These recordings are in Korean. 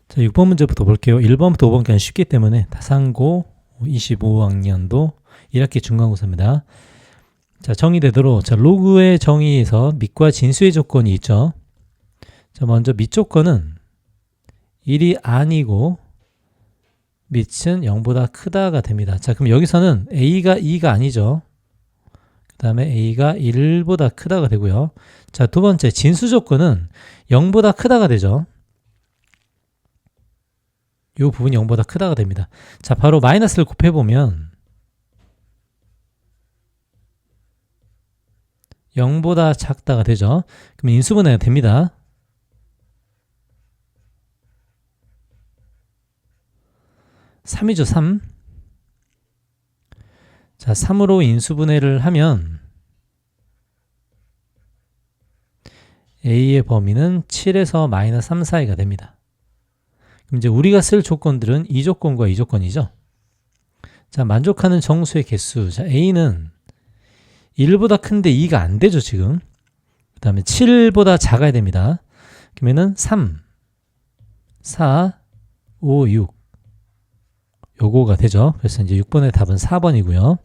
자, 6번 문제부터 볼게요. 1번부터 5번까지 쉽기 때문에 다산고 25학년도 1학기 중간고사입니다. 자, 정의되도록 자, 로그의 정의에서 밑과 진수의 조건이 있죠. 자, 먼저 밑 조건은 1이 아니고 밑은 0보다 크다가 됩니다. 자, 그럼 여기서는 a가 2가 아니죠. 그 다음에 a가 1보다 크다가 되고요. 자, 두 번째 진수 조건은 0보다 크다가 되죠. 이 부분이 0보다 크다가 됩니다. 자, 바로 마이너스를 곱해보면 0보다 작다가 되죠. 그럼 인수분해가 됩니다. 3이죠, 3. 자, 3으로 인수분해를 하면 a의 범위는 7에서 마이너스 3 사이가 됩니다. 그럼 이제 우리가 쓸 조건들은 이 조건과 이 조건이죠. 자, 만족하는 정수의 개수. 자, a는 1보다 큰데 2가 안 되죠, 지금. 그 다음에 7보다 작아야 됩니다. 그러면은 3, 4, 5, 6. 요거가 되죠. 그래서 이제 6번의 답은 4번이고요.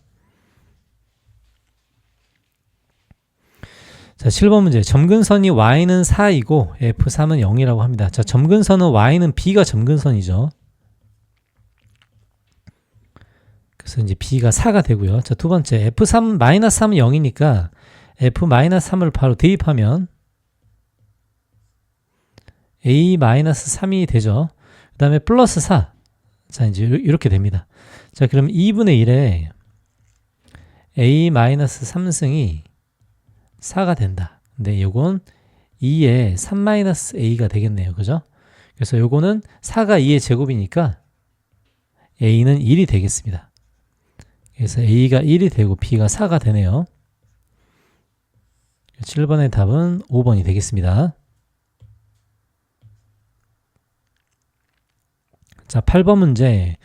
자, 7번 문제. 점근선이 y는 4이고 f3은 0이라고 합니다. 자, 점근선은 y는 b가 점근선이죠. 그래서 이제 b가 4가 되고요. 자, 두 번째 f3 마이너스 3은 0이니까 f 마이너스 3을 바로 대입하면 a 마이너스 3이 되죠. 그 다음에 플러스 4. 자, 이제 이렇게 됩니다. 자, 그럼 2분의 1에 a 마이너스 3승이 4가 된다. 근데 요건 2에 3 마이너스 a가 되겠네요. 그죠? 그래서 요거는 4가 2의 제곱이니까 a는 1이 되겠습니다. 그래서 a가 1이 되고 b가 4가 되네요. 7번의 답은 5번이 되겠습니다. 자, 8번 문제.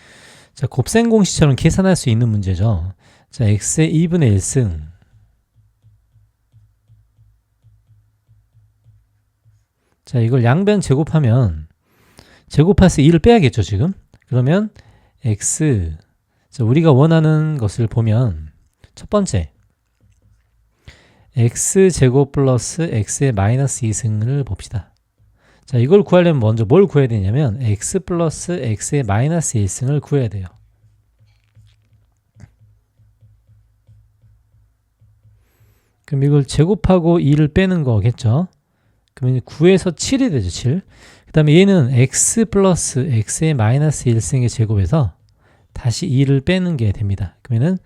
자, 곱셈 공식처럼 계산할 수 있는 문제죠. 자, x의 2분의 1승. 자, 이걸 양변 제곱하면 제곱해서 2를 빼야겠죠, 지금. 그러면 x. 자, 우리가 원하는 것을 보면 첫 번째 x제곱 플러스 x의 마이너스 2승을 봅시다. 자, 이걸 구하려면 먼저 뭘 구해야 되냐면 x 플러스 x의 마이너스 1승을 구해야 돼요. 그럼 이걸 제곱하고 2를 빼는 거겠죠. 그러면 9에서 7이 되죠, 7. 그 다음에 얘는 x 플러스 x의 마이너스 1승의 제곱에서 다시 2를 빼는 게 됩니다. 그러면은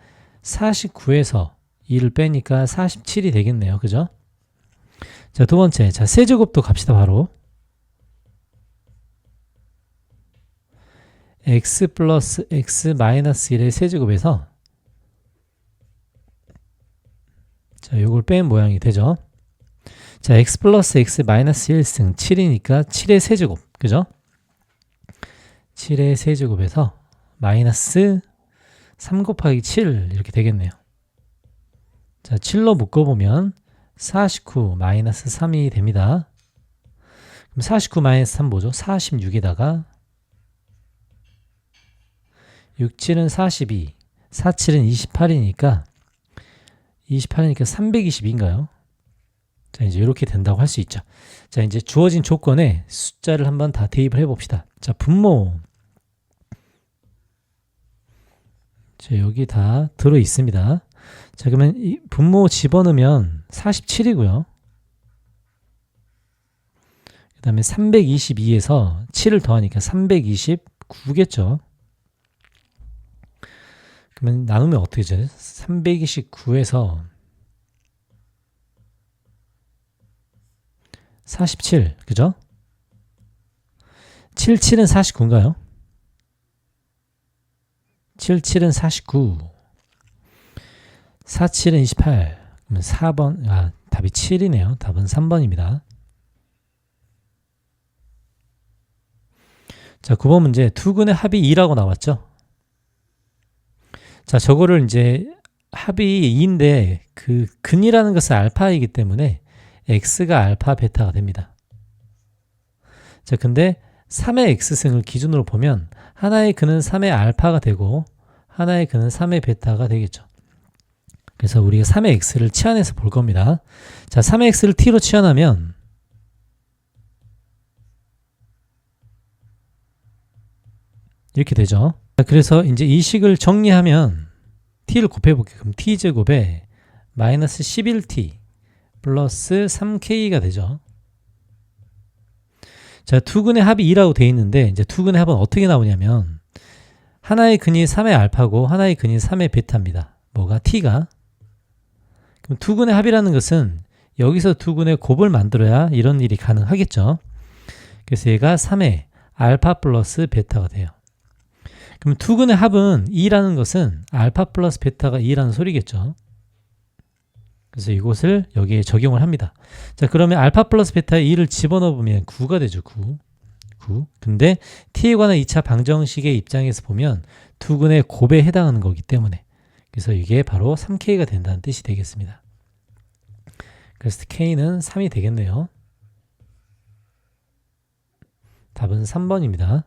49에서 2를 빼니까 47이 되겠네요. 그죠? 자, 두 번째. 자, 세제곱도 갑시다, 바로. x 플러스 x 마이너스 1의 세제곱에서 자, 요걸 뺀 모양이 되죠. 자, x 플러스 x 마이너스 1승 7이니까 7의 세제곱. 그죠? 7의 세제곱에서 마이너스 3 곱하기 7 이렇게 되겠네요. 자, 7로 묶어보면 49 마이너스 3이 됩니다. 그럼 49 마이너스 3 뭐죠? 46에다가 6, 7은 42, 4, 7은 28이니까 322인가요? 자, 이제 이렇게 된다고 할 수 있죠. 자, 이제 주어진 조건에 숫자를 한번 다 대입을 해봅시다. 자, 분모. 자, 여기 다 들어 있습니다. 자, 그러면 이 분모 집어넣으면 47이고요. 그 다음에 322에서 7을 더하니까 329겠죠. 그러면 나누면 어떻게 되죠? 329에서 47, 그죠? 7, 7은 49인가요? 7, 7은 49. 4, 7은 28. 그러면 4번, 답이 7이네요. 답은 3번입니다. 자, 9번 문제. 두근의 합이 2라고 나왔죠? 자, 저거를 이제 합이 2인데 그 근이라는 것은 알파이기 때문에 x가 알파 베타가 됩니다. 자, 근데 3의 x승을 기준으로 보면 하나의 근은 3의 알파가 되고 하나의 근은 3의 베타가 되겠죠. 그래서 우리가 3의 x를 치환해서 볼 겁니다. 자, 3의 x를 t로 치환하면 이렇게 되죠. 그래서 이제 이 식을 정리하면 t를 곱해볼게요. 그럼 t제곱에 마이너스 11t 플러스 3k가 되죠. 자, 두 근의 합이 2라고 되어 있는데 이제 두 근의 합은 어떻게 나오냐면 하나의 근이 3의 알파고 하나의 근이 3의 베타입니다. 뭐가? t가. 그럼 두 근의 합이라는 것은 여기서 두 근의 곱을 만들어야 이런 일이 가능하겠죠. 그래서 얘가 3의 알파 플러스 베타가 돼요. 그럼 두 근의 합은 2라는 것은 알파 플러스 베타가 2라는 소리겠죠. 그래서 이것을 여기에 적용을 합니다. 자, 그러면 알파 플러스 베타에 2를 집어넣으면 9가 되죠. 9. 근데 t에 관한 2차 방정식의 입장에서 보면 두 근의 곱에 해당하는 거기 때문에 그래서 이게 바로 3k가 된다는 뜻이 되겠습니다. 그래서 k는 3이 되겠네요. 답은 3번입니다.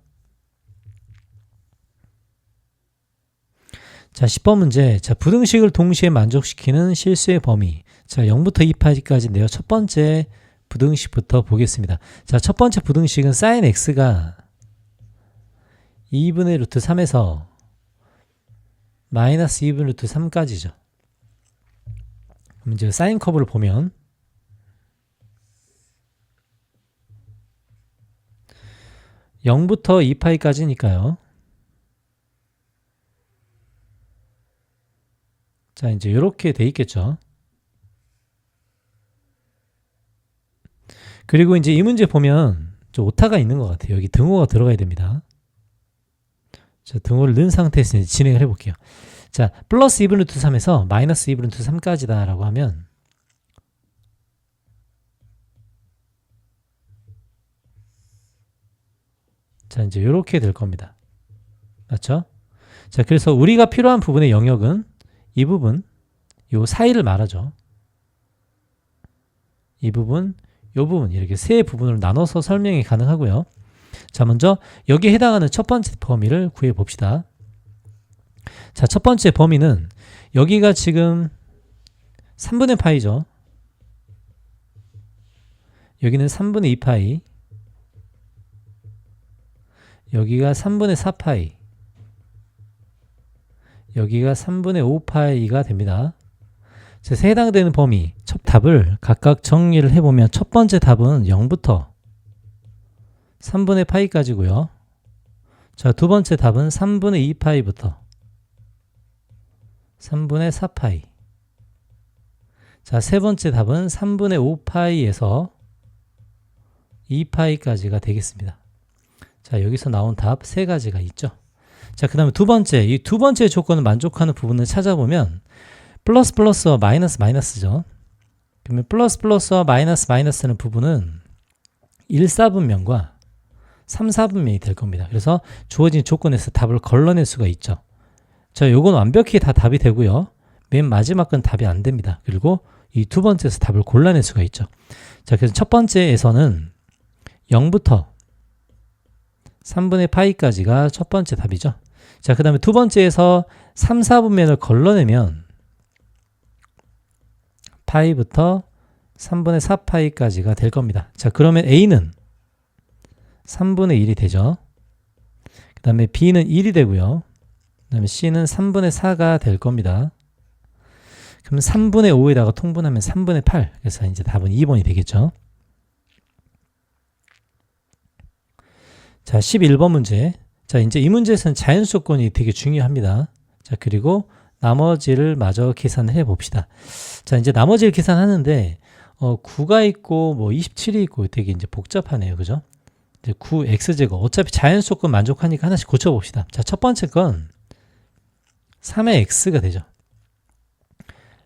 자, 10번 문제. 자, 부등식을 동시에 만족시키는 실수의 범위. 자, 0부터 2파이까지인데요. 첫 번째 부등식부터 보겠습니다. 자, 첫 번째 부등식은 sin x가 2분의 루트 3에서 마이너스 2분의 루트 3까지죠. 그럼 이제 사인 커브를 보면 (0부터 2파이까지니까요) 자, 이제 이렇게 돼 있겠죠. 그리고 이제 이 문제 보면 좀 오타가 있는 것 같아요. 여기 등호가 들어가야 됩니다. 자, 등호를 넣은 상태에서 이제 진행을 해볼게요. 자, 플러스 2분의 루트 3에서 마이너스 2분의 루트 3까지다 라고 하면 자, 이제 이렇게 될 겁니다. 맞죠? 자, 그래서 우리가 필요한 부분의 영역은 이 부분, 요 사이를 말하죠. 이 부분, 요 부분 이렇게 세 부분을 나눠서 설명이 가능하고요. 자, 먼저 여기에 해당하는 첫 번째 범위를 구해 봅시다. 자, 첫 번째 범위는 여기가 지금 3분의 파이죠. 여기는 3분의 2파이, 여기가 3분의 4파이, 여기가 3분의 5파이가 됩니다. 그래서 해당되는 범위, 첫 답을 각각 정리를 해보면 첫 번째 답은 0부터 3분의 파이까지고요. 자, 두 번째 답은 3분의 2파이부터 3분의 4파이. 자, 세 번째 답은 3분의 5파이에서 2파이까지가 되겠습니다. 자, 여기서 나온 답 세 가지가 있죠. 자, 그 다음에 두 번째, 이 두 번째 조건을 만족하는 부분을 찾아보면 플러스 플러스와 마이너스 마이너스죠. 그러면 플러스 플러스와 마이너스 마이너스는 부분은 1, 4분면과 3, 4분면이 될 겁니다. 그래서 주어진 조건에서 답을 걸러낼 수가 있죠. 자, 요건 완벽히 다 답이 되고요. 맨 마지막 건 답이 안 됩니다. 그리고 이 두 번째에서 답을 골라낼 수가 있죠. 자, 그래서 첫 번째에서는 0부터 3분의 파이까지가 첫 번째 답이죠. 자, 그 다음에 두 번째에서 3, 4분면을 걸러내면 파이부터 3분의 4파이까지가 될 겁니다. 자, 그러면 A는 3분의 1이 되죠. 그 다음에 B는 1이 되고요. 그 다음에 C는 3분의 4가 될 겁니다. 그럼 3분의 5에다가 통분하면 3분의 8. 그래서 이제 답은 2번이 되겠죠. 자, 11번 문제. 자, 이제 이 문제에서는 자연수 조건이 되게 중요합니다. 자, 그리고 나머지를 마저 계산을 해 봅시다. 자, 이제 나머지를 계산하는데 9가 있고 뭐 27이 있고 되게 이제 복잡하네요. 그죠? 이제 9x제곱. 어차피 자연수 조건 만족하니까 하나씩 고쳐 봅시다. 자, 첫 번째 건 3의 x가 되죠.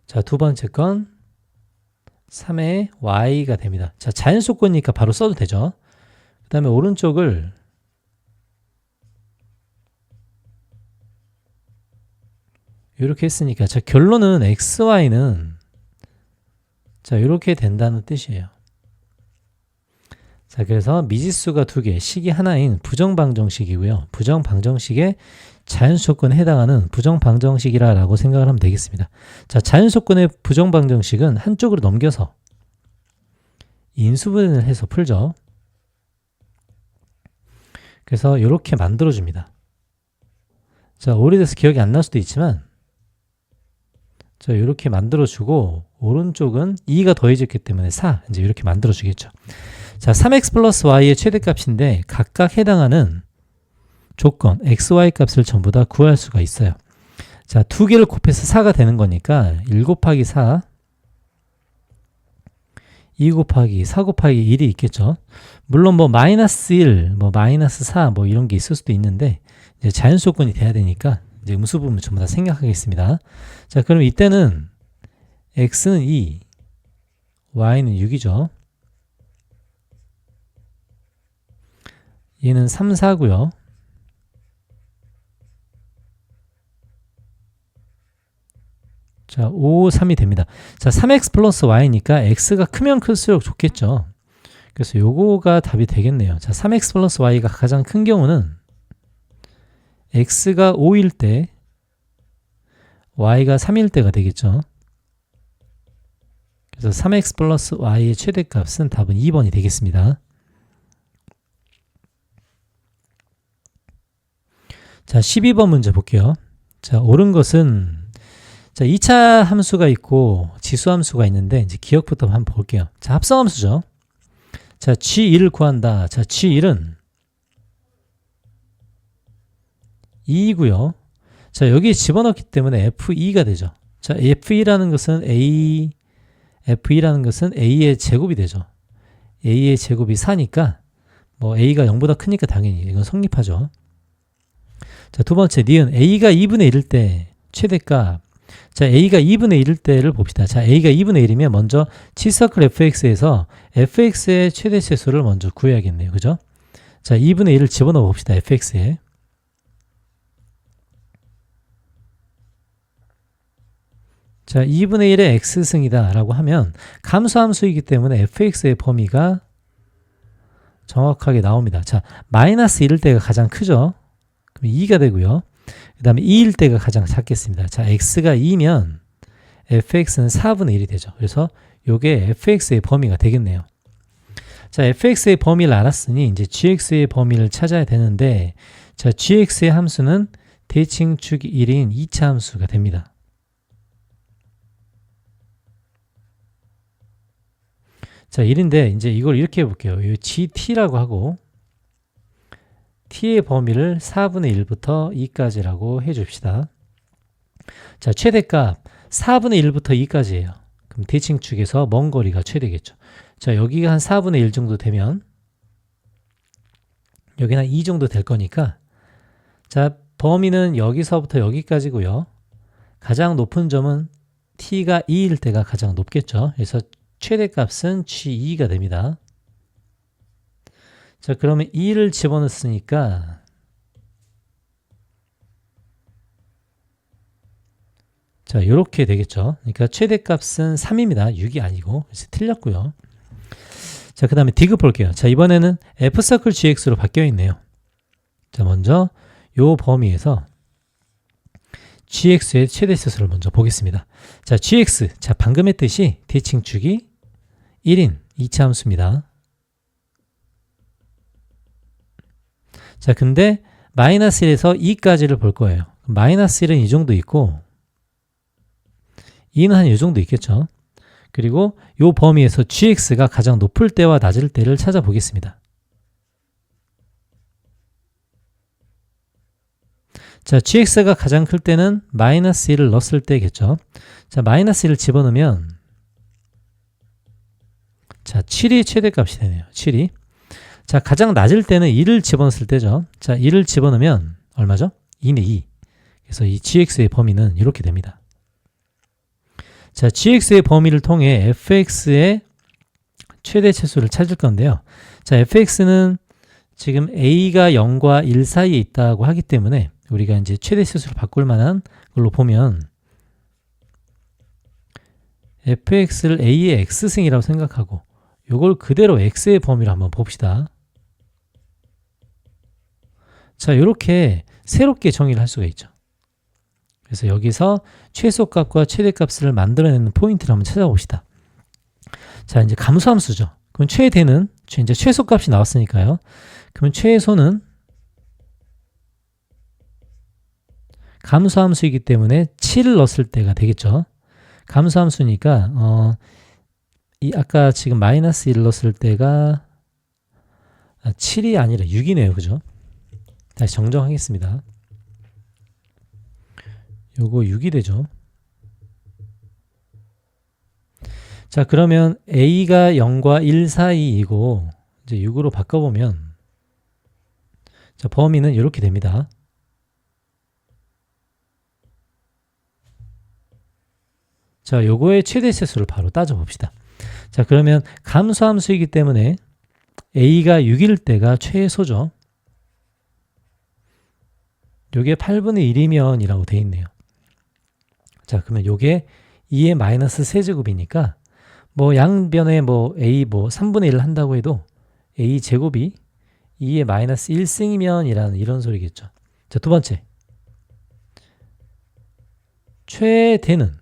자, 두 번째 건 3의 y가 됩니다. 자, 자연수 조건이니까 바로 써도 되죠. 그 다음에 오른쪽을 이렇게 했으니까 자, 결론은 xy는 자, 이렇게 된다는 뜻이에요. 자, 그래서 미지수가 2개, 식이 하나인 부정방정식이고요. 부정방정식의 자연수조건에 해당하는 부정방정식이라고 생각을 하면 되겠습니다. 자, 자연수조건의 부정방정식은 한쪽으로 넘겨서 인수분해를 해서 풀죠. 그래서 이렇게 만들어줍니다. 자, 오래돼서 기억이 안 날 수도 있지만, 자, 이렇게 만들어주고, 오른쪽은 2가 더해졌기 때문에 4, 이제 이렇게 만들어주겠죠. 자, 3x 플러스 y의 최대값인데, 각각 해당하는 조건, xy 값을 전부 다 구할 수가 있어요. 자, 2개를 곱해서 4가 되는 거니까, 1 곱하기 4, 2 곱하기 4 곱하기 1이 있겠죠. 물론 뭐 마이너스 1, 뭐 마이너스 4, 뭐 이런 게 있을 수도 있는데, 이제 자연수조건이 돼야 되니까 이제 음수 부분 전부 다 생략하겠습니다. 자, 그럼 이때는 x는 2, y는 6이죠. 얘는 3, 4고요. 자, 5, 3이 됩니다. 자, 3x 플러스 y니까 x가 크면 클수록 좋겠죠. 그래서 요거가 답이 되겠네요. 자, 3x 플러스 y가 가장 큰 경우는 x가 5일 때 y가 3일 때가 되겠죠. 그래서 3x 플러스 y의 최대값은 답은 2번이 되겠습니다. 자, 12번 문제 볼게요. 자, 옳은 것은, 자, 2차 함수가 있고 지수 함수가 있는데, 이제 기억부터 한번 볼게요. 자, 합성함수죠. 자, G1을 구한다. 자, G1은 2이고요. 자, 여기에 집어넣기 때문에 F2가 되죠. 자, F2라는 것은 F이라는 것은 A의 제곱이 되죠. A의 제곱이 4니까, 뭐 A가 0보다 크니까 당연히 이건 성립하죠. 자, 두 번째, 니은 A가 2분의 1일 때 최대값. 자, A가 2분의 1일 때를 봅시다. 자, A가 2분의 1이면 먼저 C서클 fx에서 fx의 최대 최소를 먼저 구해야겠네요. 그죠? 자, 2분의 1을 집어넣어 봅시다. fx에. 자, 2분의 1의 x승이다 라고 하면 감소함수이기 때문에 fx의 범위가 정확하게 나옵니다. 자, 마이너스 1일 때가 가장 크죠? 그럼 2가 되고요. 그 다음에 2일 때가 가장 작겠습니다. 자, x가 2면 fx는 4분의 1이 되죠. 그래서 요게 fx의 범위가 되겠네요. 자, fx의 범위를 알았으니 이제 gx의 범위를 찾아야 되는데, 자, gx의 함수는 대칭축 1인 2차 함수가 됩니다. 자, 1인데 이제 이걸 이렇게 해볼게요. 이 gt라고 하고 t의 범위를 4분의 1부터 2까지라고 해줍시다. 자, 최대값 4분의 1부터 2까지예요. 그럼 대칭축에서 먼 거리가 최대겠죠. 자, 여기가 한 4분의 1 정도 되면 여기는 한 2 정도 될 거니까, 자, 범위는 여기서부터 여기까지고요. 가장 높은 점은 t가 2일 때가 가장 높겠죠. 그래서 최대값은 G2가 됩니다. 자, 그러면 2를 집어넣었으니까, 자, 요렇게 되겠죠. 그러니까 최대값은 3입니다. 6이 아니고. 그래서 틀렸고요. 자, 그 다음에 디귿 볼게요. 자, 이번에는 F서클 GX로 바뀌어 있네요. 자, 먼저 요 범위에서 GX의 최대 최소를 먼저 보겠습니다. 자, GX. 자, 방금 했듯이 대칭축이 1인 2차 함수입니다. 자, 근데 마이너스 1에서 2까지를 볼 거예요. 마이너스 1은 이 정도 있고 2는 한 이 정도 있겠죠. 그리고 이 범위에서 gx가 가장 높을 때와 낮을 때를 찾아보겠습니다. 자, gx가 가장 클 때는 마이너스 1을 넣었을 때겠죠. 자, 마이너스 1을 집어넣으면, 자, 7이 최대값이 되네요. 7이. 자, 가장 낮을 때는 2를 집어넣었을 때죠. 자, 2를 집어넣으면 얼마죠? 2네, 2. 그래서 이 gx의 범위는 이렇게 됩니다. 자, gx의 범위를 통해 fx의 최대 최소를 찾을 건데요. 자, fx는 지금 a가 0과 1 사이에 있다고 하기 때문에 우리가 이제 최대 최소를 바꿀 만한 걸로 보면 fx를 a의 x승이라고 생각하고 요걸 그대로 x의 범위로 한번 봅시다. 자, 이렇게 새롭게 정의를 할 수가 있죠. 그래서 여기서 최소값과 최대값을 만들어내는 포인트를 한번 찾아봅시다. 자, 이제 감소함수죠. 그럼 최대는 이제 최소값이 나왔으니까요. 그러면 최소는 감소함수이기 때문에 7을 넣었을 때가 되겠죠. 감소함수니까 아까 지금 마이너스 1을 넣었을 때가 7이 아니라 6이네요. 그죠? 다시 정정하겠습니다. 요거 6이 되죠. 자, 그러면 a가 0과 1 사이이고 이제 6으로 바꿔보면 자, 범위는 이렇게 됩니다. 자, 요거의 최대체수를 바로 따져봅시다. 자, 그러면 감소함수이기 때문에 a가 6일 때가 최소죠. 요게 8분의 1이면 이라고 되어 있네요. 자, 그러면 요게 2의 마이너스 세제곱이니까 뭐 양변에 뭐 a 뭐 3분의 1을 한다고 해도 a 제곱이 2의 마이너스 1승이면 이라는 이런 소리겠죠. 자, 두 번째. 최대는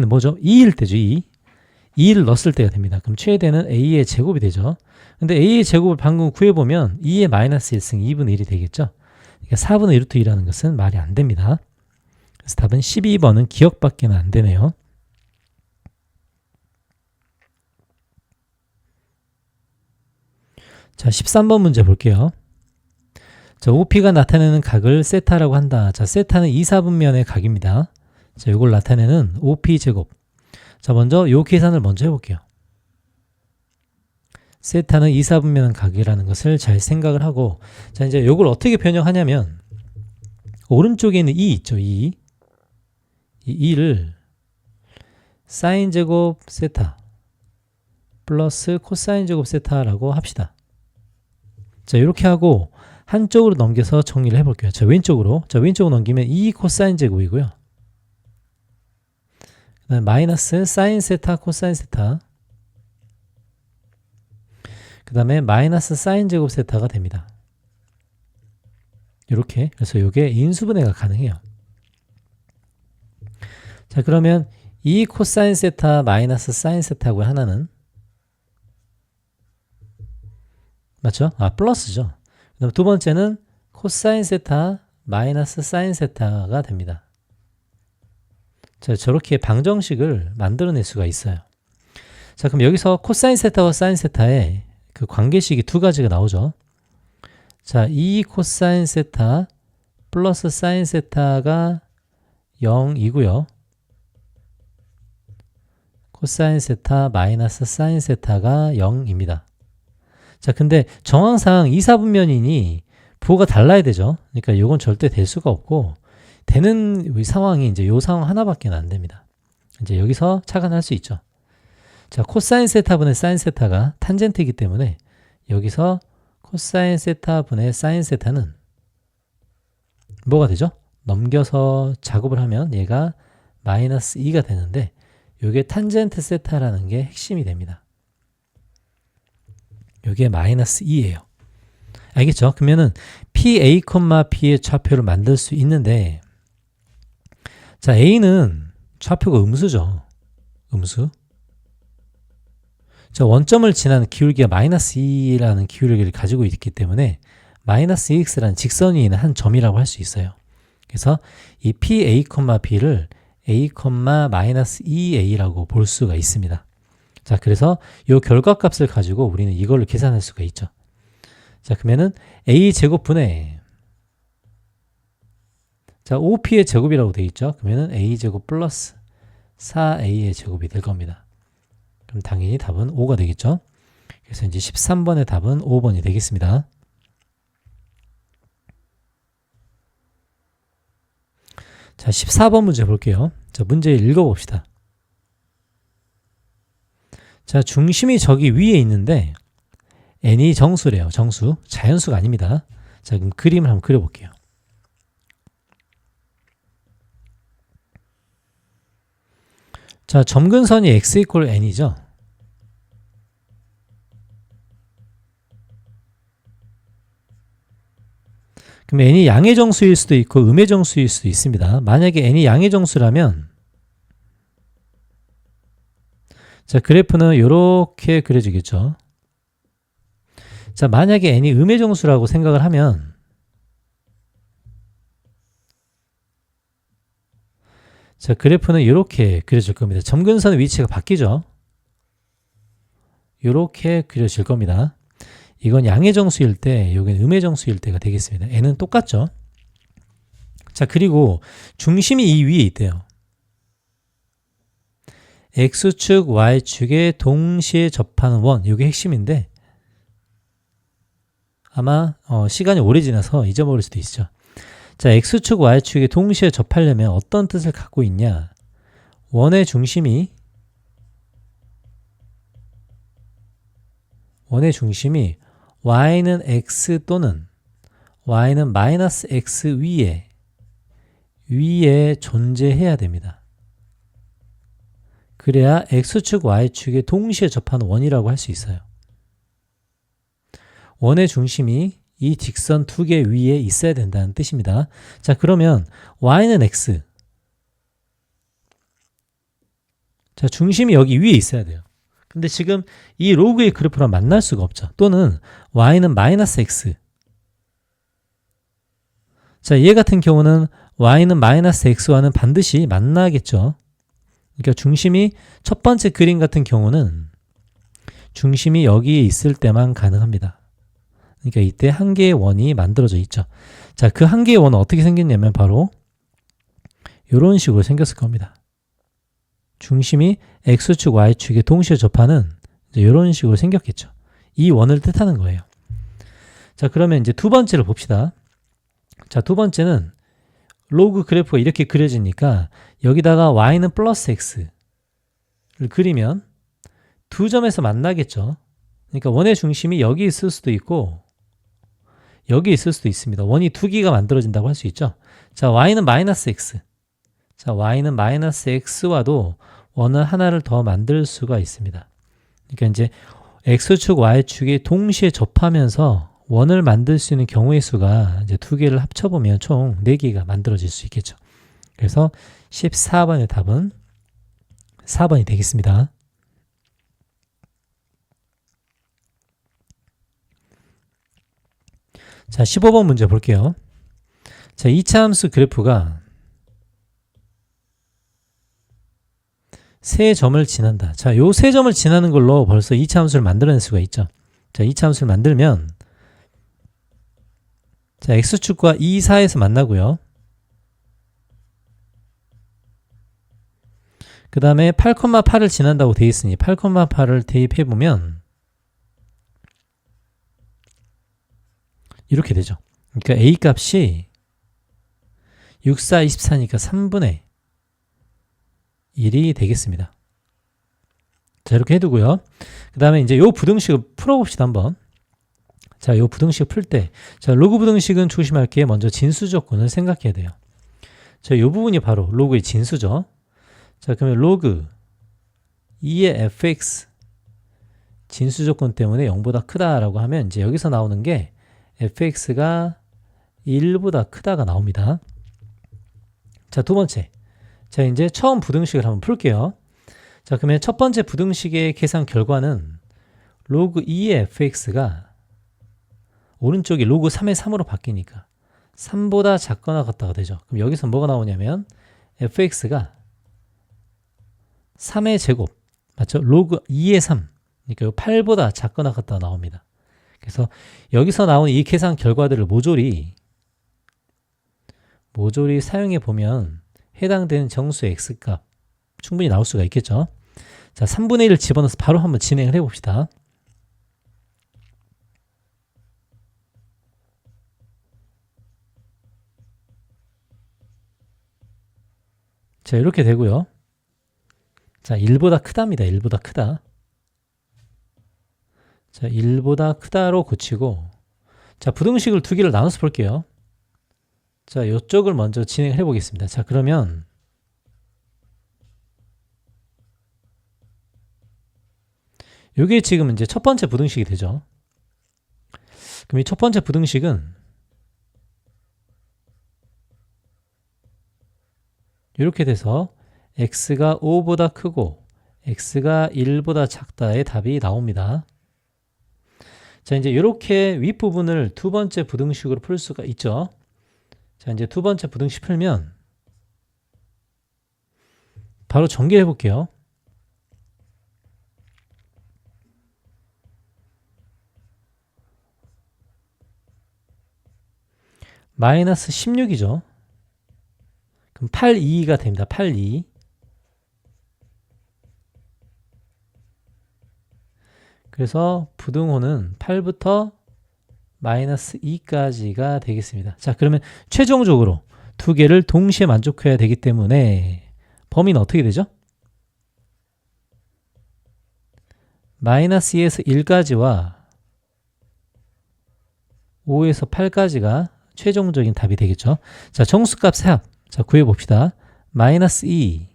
뭐죠? 2일 때죠. 2를 넣었을 때가 됩니다. 그럼 최대는 a의 제곱이 되죠. 근데 a의 제곱을 방금 구해보면 2의 마이너스 1승 2분의 1이 되겠죠. 그러니까 4분의 루트 2라는 것은 말이 안 됩니다. 그래서 답은 12번은 기억밖에 안 되네요. 자, 13번 문제 볼게요. 자, OP가 나타내는 각을 세타라고 한다. 자, 세타는 2, 4분면의 각입니다. 자, 이걸 나타내는 OP 제곱. 자, 먼저 요 계산을 먼저 해볼게요. 세타는 2, 4분면 각이라는 것을 잘 생각을 하고, 자, 이제 요걸 어떻게 변형하냐면, 오른쪽에 있는 2 있죠, 2. 이 2를 사인 제곱 세타 플러스 코사인 제곱 세타라고 합시다. 자, 이렇게 하고 한쪽으로 넘겨서 정리를 해볼게요. 자, 왼쪽으로 넘기면 2 코사인 제곱이고요. 그 다음에 마이너스 사인 세타 코사인 세타, 그 다음에 마이너스 사인 제곱 세타가 됩니다. 이렇게. 그래서 이게 인수분해가 가능해요. 자, 그러면 2 코사인 세타 마이너스 사인 세타고 하나는 맞죠? 플러스죠. 그다음 두 번째는 코사인 세타 마이너스 사인 세타가 됩니다. 자, 저렇게 방정식을 만들어낼 수가 있어요. 자, 그럼 여기서 코사인 세타와 사인 세타의 그 관계식이 두 가지가 나오죠. 자, 2 코사인 세타 플러스 사인 세타가 0이고요. 코사인 세타 마이너스 사인 세타가 0입니다. 자, 근데 정황상 2, 4분면이니 부호가 달라야 되죠. 그러니까 이건 절대 될 수가 없고, 되는 상황이 이제 이 상황 하나밖에 안 됩니다. 이제 여기서 착안할 수 있죠. 자, 코사인 세타분의 사인 세타가 탄젠트이기 때문에 여기서 코사인 세타분의 사인 세타는 뭐가 되죠? 넘겨서 작업을 하면 얘가 마이너스 2가 되는데, 이게 탄젠트 세타라는 게 핵심이 됩니다. 이게 마이너스 2예요. 알겠죠? 그러면은 PA, P의 좌표를 만들 수 있는데, 자, A는 좌표가 음수죠. 음수. 자, 원점을 지나는 기울기가 마이너스 2라는 기울기를 가지고 있기 때문에 마이너스 2x라는 직선이 있는 한 점이라고 할 수 있어요. 그래서 이 PA, B를 A, 마이너스 2a라고 볼 수가 있습니다. 자, 그래서 이 결과값을 가지고 우리는 이걸로 계산할 수가 있죠. 자, 그러면은 a 제곱분의, 자, OP의 제곱이라고 되어 있죠. 그러면은 a 제곱 플러스 4a의 제곱이 될 겁니다. 그럼 당연히 답은 5가 되겠죠. 그래서 이제 13번의 답은 5번이 되겠습니다. 자, 14번 문제 볼게요. 자, 문제 읽어봅시다. 자, 중심이 저기 위에 있는데 n이 정수래요. 정수. 자연수가 아닙니다. 자, 그럼 그림을 한번 그려볼게요. 자, 점근선이 x 이퀄 n이죠. 그럼 n이 양의 정수일 수도 있고 음의 정수일 수도 있습니다. 만약에 n이 양의 정수라면 자, 그래프는 이렇게 그려지겠죠. 자, 만약에 n이 음의 정수라고 생각을 하면 자, 그래프는 이렇게 그려질 겁니다. 점근선의 위치가 바뀌죠. 이렇게 그려질 겁니다. 이건 양의 정수일 때, 여기는 음의 정수일 때가 되겠습니다. n은 똑같죠. 자, 그리고 중심이 이 위에 있대요. x축, y축에 동시에 접하는 원, 이게 핵심인데 아마 시간이 오래 지나서 잊어버릴 수도 있죠. 자, x축, y축에 동시에 접하려면 어떤 뜻을 갖고 있냐? 원의 중심이 y는 x 또는 y는 마이너스 x 위에 존재해야 됩니다. 그래야 x축, y축에 동시에 접하는 원이라고 할 수 있어요. 원의 중심이 이 직선 두 개 위에 있어야 된다는 뜻입니다. 자, 그러면 y는 x. 자, 중심이 여기 위에 있어야 돼요. 근데 지금 이 로그의 그래프랑 만날 수가 없죠. 또는 y는 마이너스 x. 자, 얘 같은 경우는 y는 마이너스 x와는 반드시 만나겠죠. 그러니까 중심이 첫 번째 그림 같은 경우는 중심이 여기에 있을 때만 가능합니다. 그러니까 이때 한 개의 원이 만들어져 있죠. 자, 그 한 개의 원은 어떻게 생겼냐면 바로 이런 식으로 생겼을 겁니다. 중심이 x축, y축에 동시에 접하는 이런 식으로 생겼겠죠. 이 원을 뜻하는 거예요. 자, 그러면 이제 두 번째를 봅시다. 자, 두 번째는 로그 그래프가 이렇게 그려지니까 여기다가 y는 플러스 x를 그리면 두 점에서 만나겠죠. 그러니까 원의 중심이 여기 있을 수도 있고 여기 있을 수도 있습니다. 원이 두 개가 만들어진다고 할 수 있죠. 자, y는 마이너스 x. 자, y는 마이너스 x와도 원을 하나를 더 만들 수가 있습니다. 그러니까 이제 x축, y축이 동시에 접하면서 원을 만들 수 있는 경우의 수가 이제 두 개를 합쳐보면 총 4개가 만들어질 수 있겠죠. 그래서 14번의 답은 4번이 되겠습니다. 자, 15번 문제 볼게요. 자, 2차 함수 그래프가 세 점을 지난다. 자, 요 세 점을 지나는 걸로 벌써 2차 함수를 만들어낼 수가 있죠. 자, 2차 함수를 만들면 자, x축과 2, 4에서 만나고요. 그 다음에 8,8을 지난다고 되어 있으니 8,8을 대입해보면 이렇게 되죠. 그러니까 a 값이 6, 4, 24니까 3분의 1이 되겠습니다. 자, 이렇게 해두고요. 그 다음에 이제 요 부등식을 풀어봅시다, 한번. 자, 요 부등식 풀 때, 자, 로그 부등식은 조심할 게 먼저 진수 조건을 생각해야 돼요. 자, 요 부분이 바로 로그의 진수죠. 자, 그러면 로그 2의 fx 진수 조건 때문에 0보다 크다라고 하면 이제 여기서 나오는 게 fx가 1보다 크다가 나옵니다. 자, 두 번째. 자, 이제 처음 부등식을 한번 풀게요. 자, 그러면 첫 번째 부등식의 계산 결과는 로그 2의 fx가 오른쪽이 로그 3의 3으로 바뀌니까 3보다 작거나 같다가 되죠. 그럼 여기서 뭐가 나오냐면 fx가 3의 제곱, 맞죠? 로그 2의 3, 그러니까 8보다 작거나 같다가 나옵니다. 그래서 여기서 나온 이 계산 결과들을 모조리 사용해 보면 해당되는 정수의 x값 충분히 나올 수가 있겠죠. 자, 3분의 1을 집어넣어서 바로 한번 진행을 해봅시다. 자, 이렇게 되고요. 자, 1보다 크답니다. 1보다 크다. 자, 1보다 크다로 고치고, 자, 부등식을 두 개를 나눠서 볼게요. 자, 이쪽을 먼저 진행을 해보겠습니다. 자, 그러면 이게 지금 이제 첫 번째 부등식이 되죠. 그럼 이 첫 번째 부등식은 이렇게 돼서 x가 5보다 크고 x가 1보다 작다의 답이 나옵니다. 자, 이제 이렇게 윗부분을 두 번째 부등식으로 풀 수가 있죠. 자, 이제 두 번째 부등식 풀면 바로 전개해 볼게요. 마이너스 16이죠. 그럼 8,2가 됩니다. 8,2. 그래서 부등호는 8부터 마이너스 2까지가 되겠습니다. 자, 그러면 최종적으로 두 개를 동시에 만족해야 되기 때문에 범위는 어떻게 되죠? 마이너스 2에서 1까지와 5에서 8까지가 최종적인 답이 되겠죠. 자, 정수값 합. 자, 구해봅시다. 마이너스 2,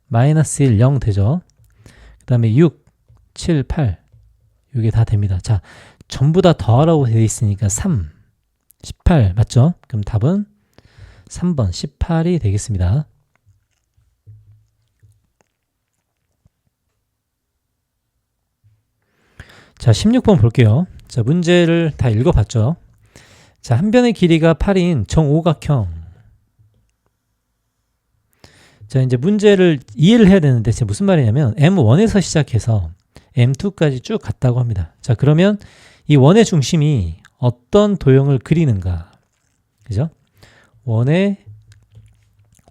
마이너스 1, 0 되죠. 그 다음에 6, 7, 8. 이게 다 됩니다. 자, 전부 다 더하라고 되어 있으니까 3, 18 맞죠? 그럼 답은 3번 18이 되겠습니다. 자, 16번 볼게요. 자, 문제를 다 읽어봤죠. 자, 한 변의 길이가 8인 정오각형. 자, 이제 문제를 이해를 해야 되는데 지금 무슨 말이냐면 M1에서 시작해서 M2까지 쭉 갔다고 합니다. 자, 그러면 이 원의 중심이 어떤 도형을 그리는가? 그죠? 원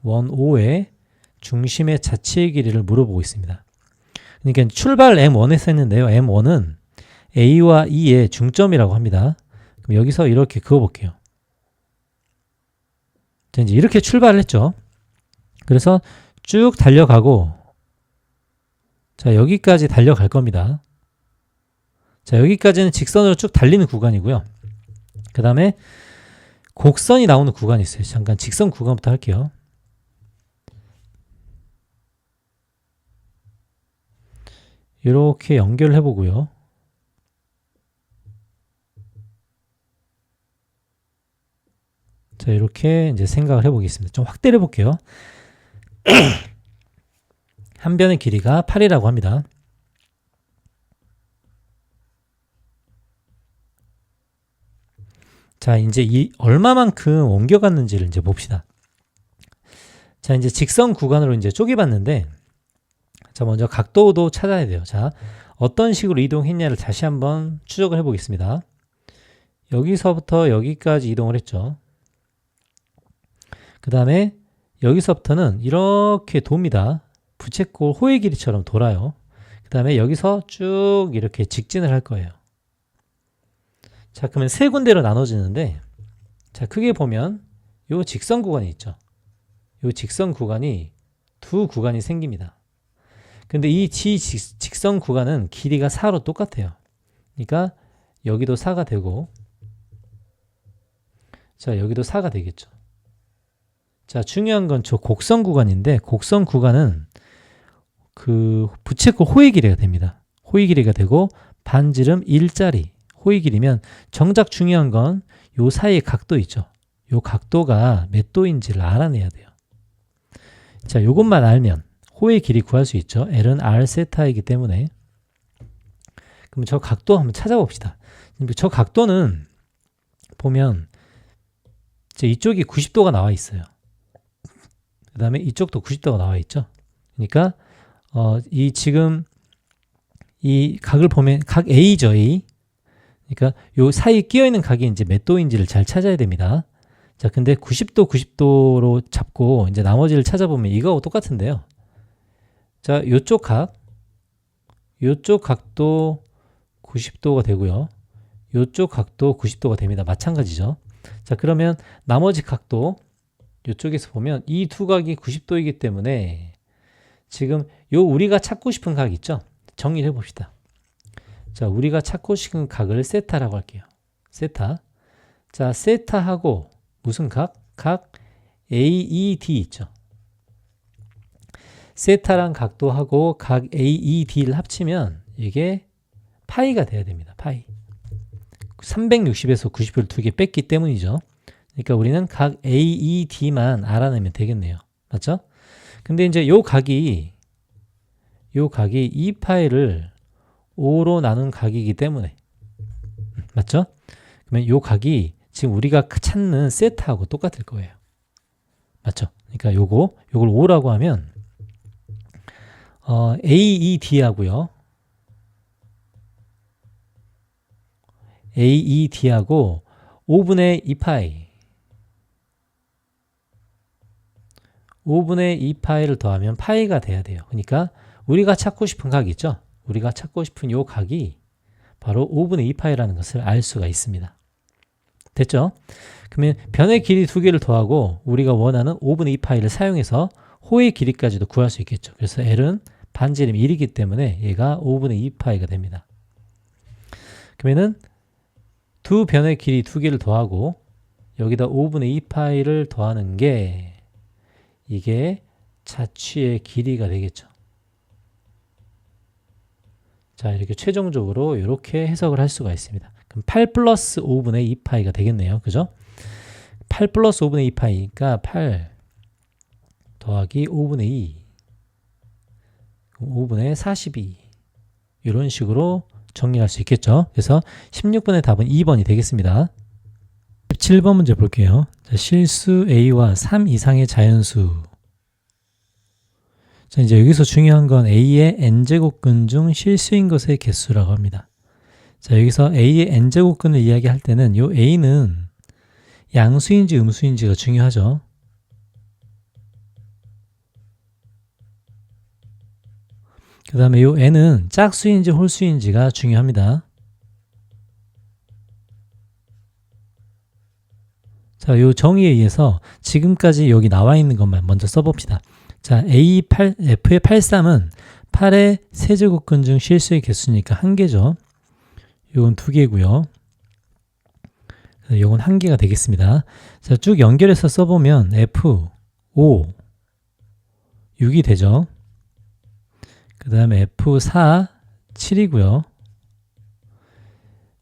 5의 중심의 자체의 길이를 물어보고 있습니다. 그러니까 출발 M1에서 했는데요. M1은 A와 E의 중점이라고 합니다. 그럼 여기서 이렇게 그어볼게요. 자, 이제 이렇게 출발을 했죠. 그래서 쭉 달려가고, 자, 여기까지 달려갈 겁니다. 자, 여기까지는 직선으로 쭉 달리는 구간이고요. 그 다음에 곡선이 나오는 구간이 있어요. 잠깐 직선 구간부터 할게요. 이렇게 연결을 해보고요. 자, 이렇게 이제 생각을 해보겠습니다. 좀 확대를 해볼게요. 한 변의 길이가 8이라고 합니다. 자, 이제 이 얼마만큼 옮겨갔는지를 이제 봅시다. 자, 이제 직선 구간으로 이제 쪼개봤는데, 자, 먼저 각도도 찾아야 돼요. 자, 어떤 식으로 이동했냐를 다시 한번 추적을 해보겠습니다. 여기서부터 여기까지 이동을 했죠. 그 다음에 여기서부터는 이렇게 돕니다. 부채꼴 호의 길이처럼 돌아요. 그 다음에 여기서 쭉 이렇게 직진을 할 거예요. 자, 그러면 세 군데로 나눠지는데, 자, 크게 보면 요 직선 구간이 있죠. 요 직선 구간이 두 구간이 생깁니다. 근데 이 직선 구간은 길이가 4로 똑같아요. 그러니까 여기도 4가 되고, 자, 여기도 4가 되겠죠. 자, 중요한 건 저 곡선 구간인데, 곡선 구간은 그 부채꼴 호의 길이가 됩니다. 호의 길이가 되고 반지름 1짜리 호의 길이면 정작 중요한 건 요 사이의 각도 있죠. 요 각도가 몇 도인지를 알아내야 돼요. 자, 요것만 알면 호의 길이 구할 수 있죠. L은 R 세타이기 때문에. 그럼 저 각도 한번 찾아봅시다. 저 각도는 보면 이쪽이 90도가 나와 있어요. 그 다음에 이쪽도 90도가 나와 있죠. 그러니까 이 지금 이 각을 보면 각 A죠, A. 그러니까 요 사이에 끼어 있는 각이 이제 몇 도인지를 잘 찾아야 됩니다. 자, 근데 90도로 잡고 이제 나머지를 찾아보면 이거하고 똑같은데요. 자, 요쪽 각도 90도가 되고요. 요쪽 각도 90도가 됩니다. 마찬가지죠. 자, 그러면 나머지 각도 요쪽에서 보면 이 두 각이 90도이기 때문에 지금 요 우리가 찾고 싶은 각 있죠? 정리를 해봅시다. 자, 우리가 찾고 싶은 각을 세타라고 할게요. 세타. 자, 세타하고 무슨 각? 각 AED 있죠. 세타랑 각도하고 각 AED를 합치면 이게 파이가 돼야 됩니다. 파이. 360에서 90을 두 개 뺐기 때문이죠. 그러니까 우리는 각 AED만 알아내면 되겠네요. 맞죠? 근데 이제 요 각이 이 파이를 5로 나눈 각이기 때문에 맞죠? 그러면 요 각이 지금 우리가 찾는 세타하고 똑같을 거예요. 맞죠? 그러니까 요걸 5라고 하면 AED하고요. AED하고 5분의 2파이 5분의 2파이를 더하면 파이가 돼야 돼요. 그러니까 우리가 찾고 싶은 각이 있죠? 우리가 찾고 싶은 요 각이 바로 5분의 2파이라는 것을 알 수가 있습니다. 됐죠? 그러면 변의 길이 두 개를 더하고 우리가 원하는 5분의 2파이를 사용해서 호의 길이까지도 구할 수 있겠죠. 그래서 L은 반지름 1이기 때문에 얘가 5분의 2파이가 됩니다. 그러면은 두 변의 길이 두 개를 더하고 여기다 5분의 2파이를 더하는 게 이게 자취의 길이가 되겠죠. 자, 이렇게 최종적으로 이렇게 해석을 할 수가 있습니다. 그럼 8 플러스 5분의 2파이가 되겠네요. 그죠? 8 플러스 5분의 2파이니까 8 더하기 5분의 2 5분의 42 이런 식으로 정리할 수 있겠죠. 그래서 16번의 답은 2번이 되겠습니다. 17번 문제 볼게요. 자, 실수 A와 3 이상의 자연수. 자, 이제 여기서 중요한 건 A의 n제곱근 중 실수인 것의 개수라고 합니다. 자, 여기서 A의 n제곱근을 이야기할 때는 요 A는 양수인지 음수인지가 중요하죠. 그 다음에 요 n은 짝수인지 홀수인지가 중요합니다. 자, 요 정의에 의해서 지금까지 여기 나와 있는 것만 먼저 써봅시다. 자, F의 83은 8의 세제곱근 중 실수의 개수니까 1개죠. 요건 2개고요. 요건 1개가 되겠습니다. 자, 쭉 연결해서 써보면 F5, 6이 되죠. 그 다음에 F4, 7이고요.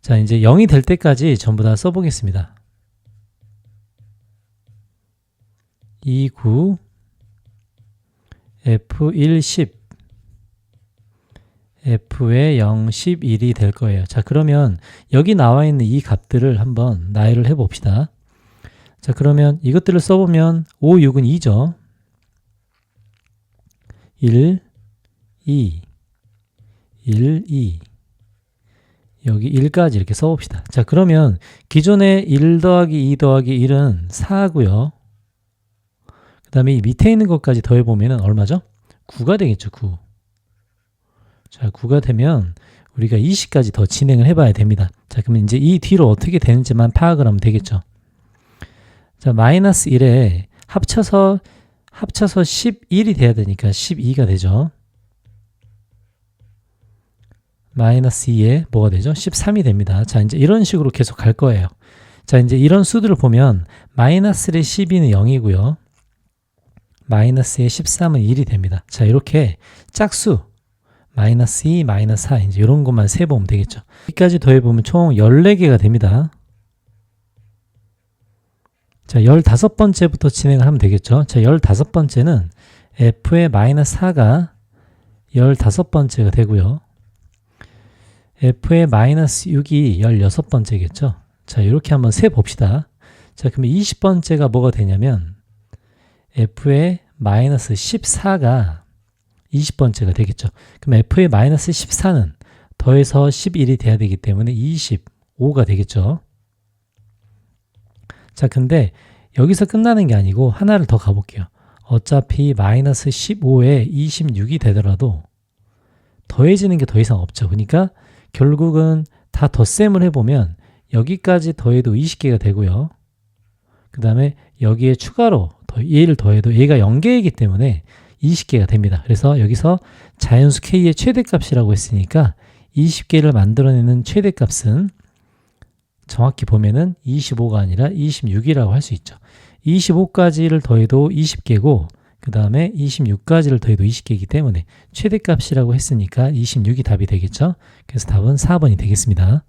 자, 이제 0이 될 때까지 전부 다 써보겠습니다. 2, 9, F1, 10, F의 0, 11이 될 거예요. 자, 그러면 여기 나와 있는 이 값들을 한번 나열을 해봅시다. 자, 그러면 이것들을 써보면 5, 6은 2죠. 1, 2, 1, 2 여기 1까지 이렇게 써봅시다. 자, 그러면 기존의 1 더하기 2 더하기 1은 4고요. 그 다음에 이 밑에 있는 것까지 더해보면 얼마죠? 9가 되겠죠. 9. 자, 9가 되면 우리가 20까지 더 진행을 해봐야 됩니다. 자, 그러면 이제 이 뒤로 어떻게 되는지만 파악을 하면 되겠죠. 자, 마이너스 1에 합쳐서 11이 돼야 되니까 12가 되죠. 마이너스 2에 뭐가 되죠? 13이 됩니다. 자, 이제 이런 식으로 계속 갈 거예요. 자, 이제 이런 수들을 보면 마이너스의 12는 0이고요. 마이너스의 13은 1이 됩니다. 자, 이렇게 짝수 마이너스 2, 마이너스 4 이제 이런 것만 세보면 되겠죠. 여기까지 더해보면 총 14개가 됩니다. 자, 15번째부터 진행을 하면 되겠죠. 자, 15번째는 F의 마이너스 4가 15번째가 되고요. F의 마이너스 6이 16번째겠죠. 자, 이렇게 한번 세봅시다. 자, 그러면 20번째가 뭐가 되냐면 F의 마이너스 14가 20번째가 되겠죠. 그럼 F의 마이너스 14는 더해서 11이 돼야 되기 때문에 25가 되겠죠. 자, 근데 여기서 끝나는 게 아니고 하나를 더 가볼게요. 어차피 마이너스 15에 26이 되더라도 더해지는 게 더 이상 없죠. 그러니까 결국은 다 덧셈을 해보면 여기까지 더해도 20개가 되고요. 그 다음에 여기에 추가로 얘를 더해도 얘가 0개이기 때문에 20개가 됩니다. 그래서 여기서 자연수 K의 최대값이라고 했으니까 20개를 만들어내는 최대값은 정확히 보면은 25가 아니라 26이라고 할 수 있죠. 25까지를 더해도 20개고 그 다음에 26까지를 더해도 20개이기 때문에 최대값이라고 했으니까 26이 답이 되겠죠. 그래서 답은 4번이 되겠습니다.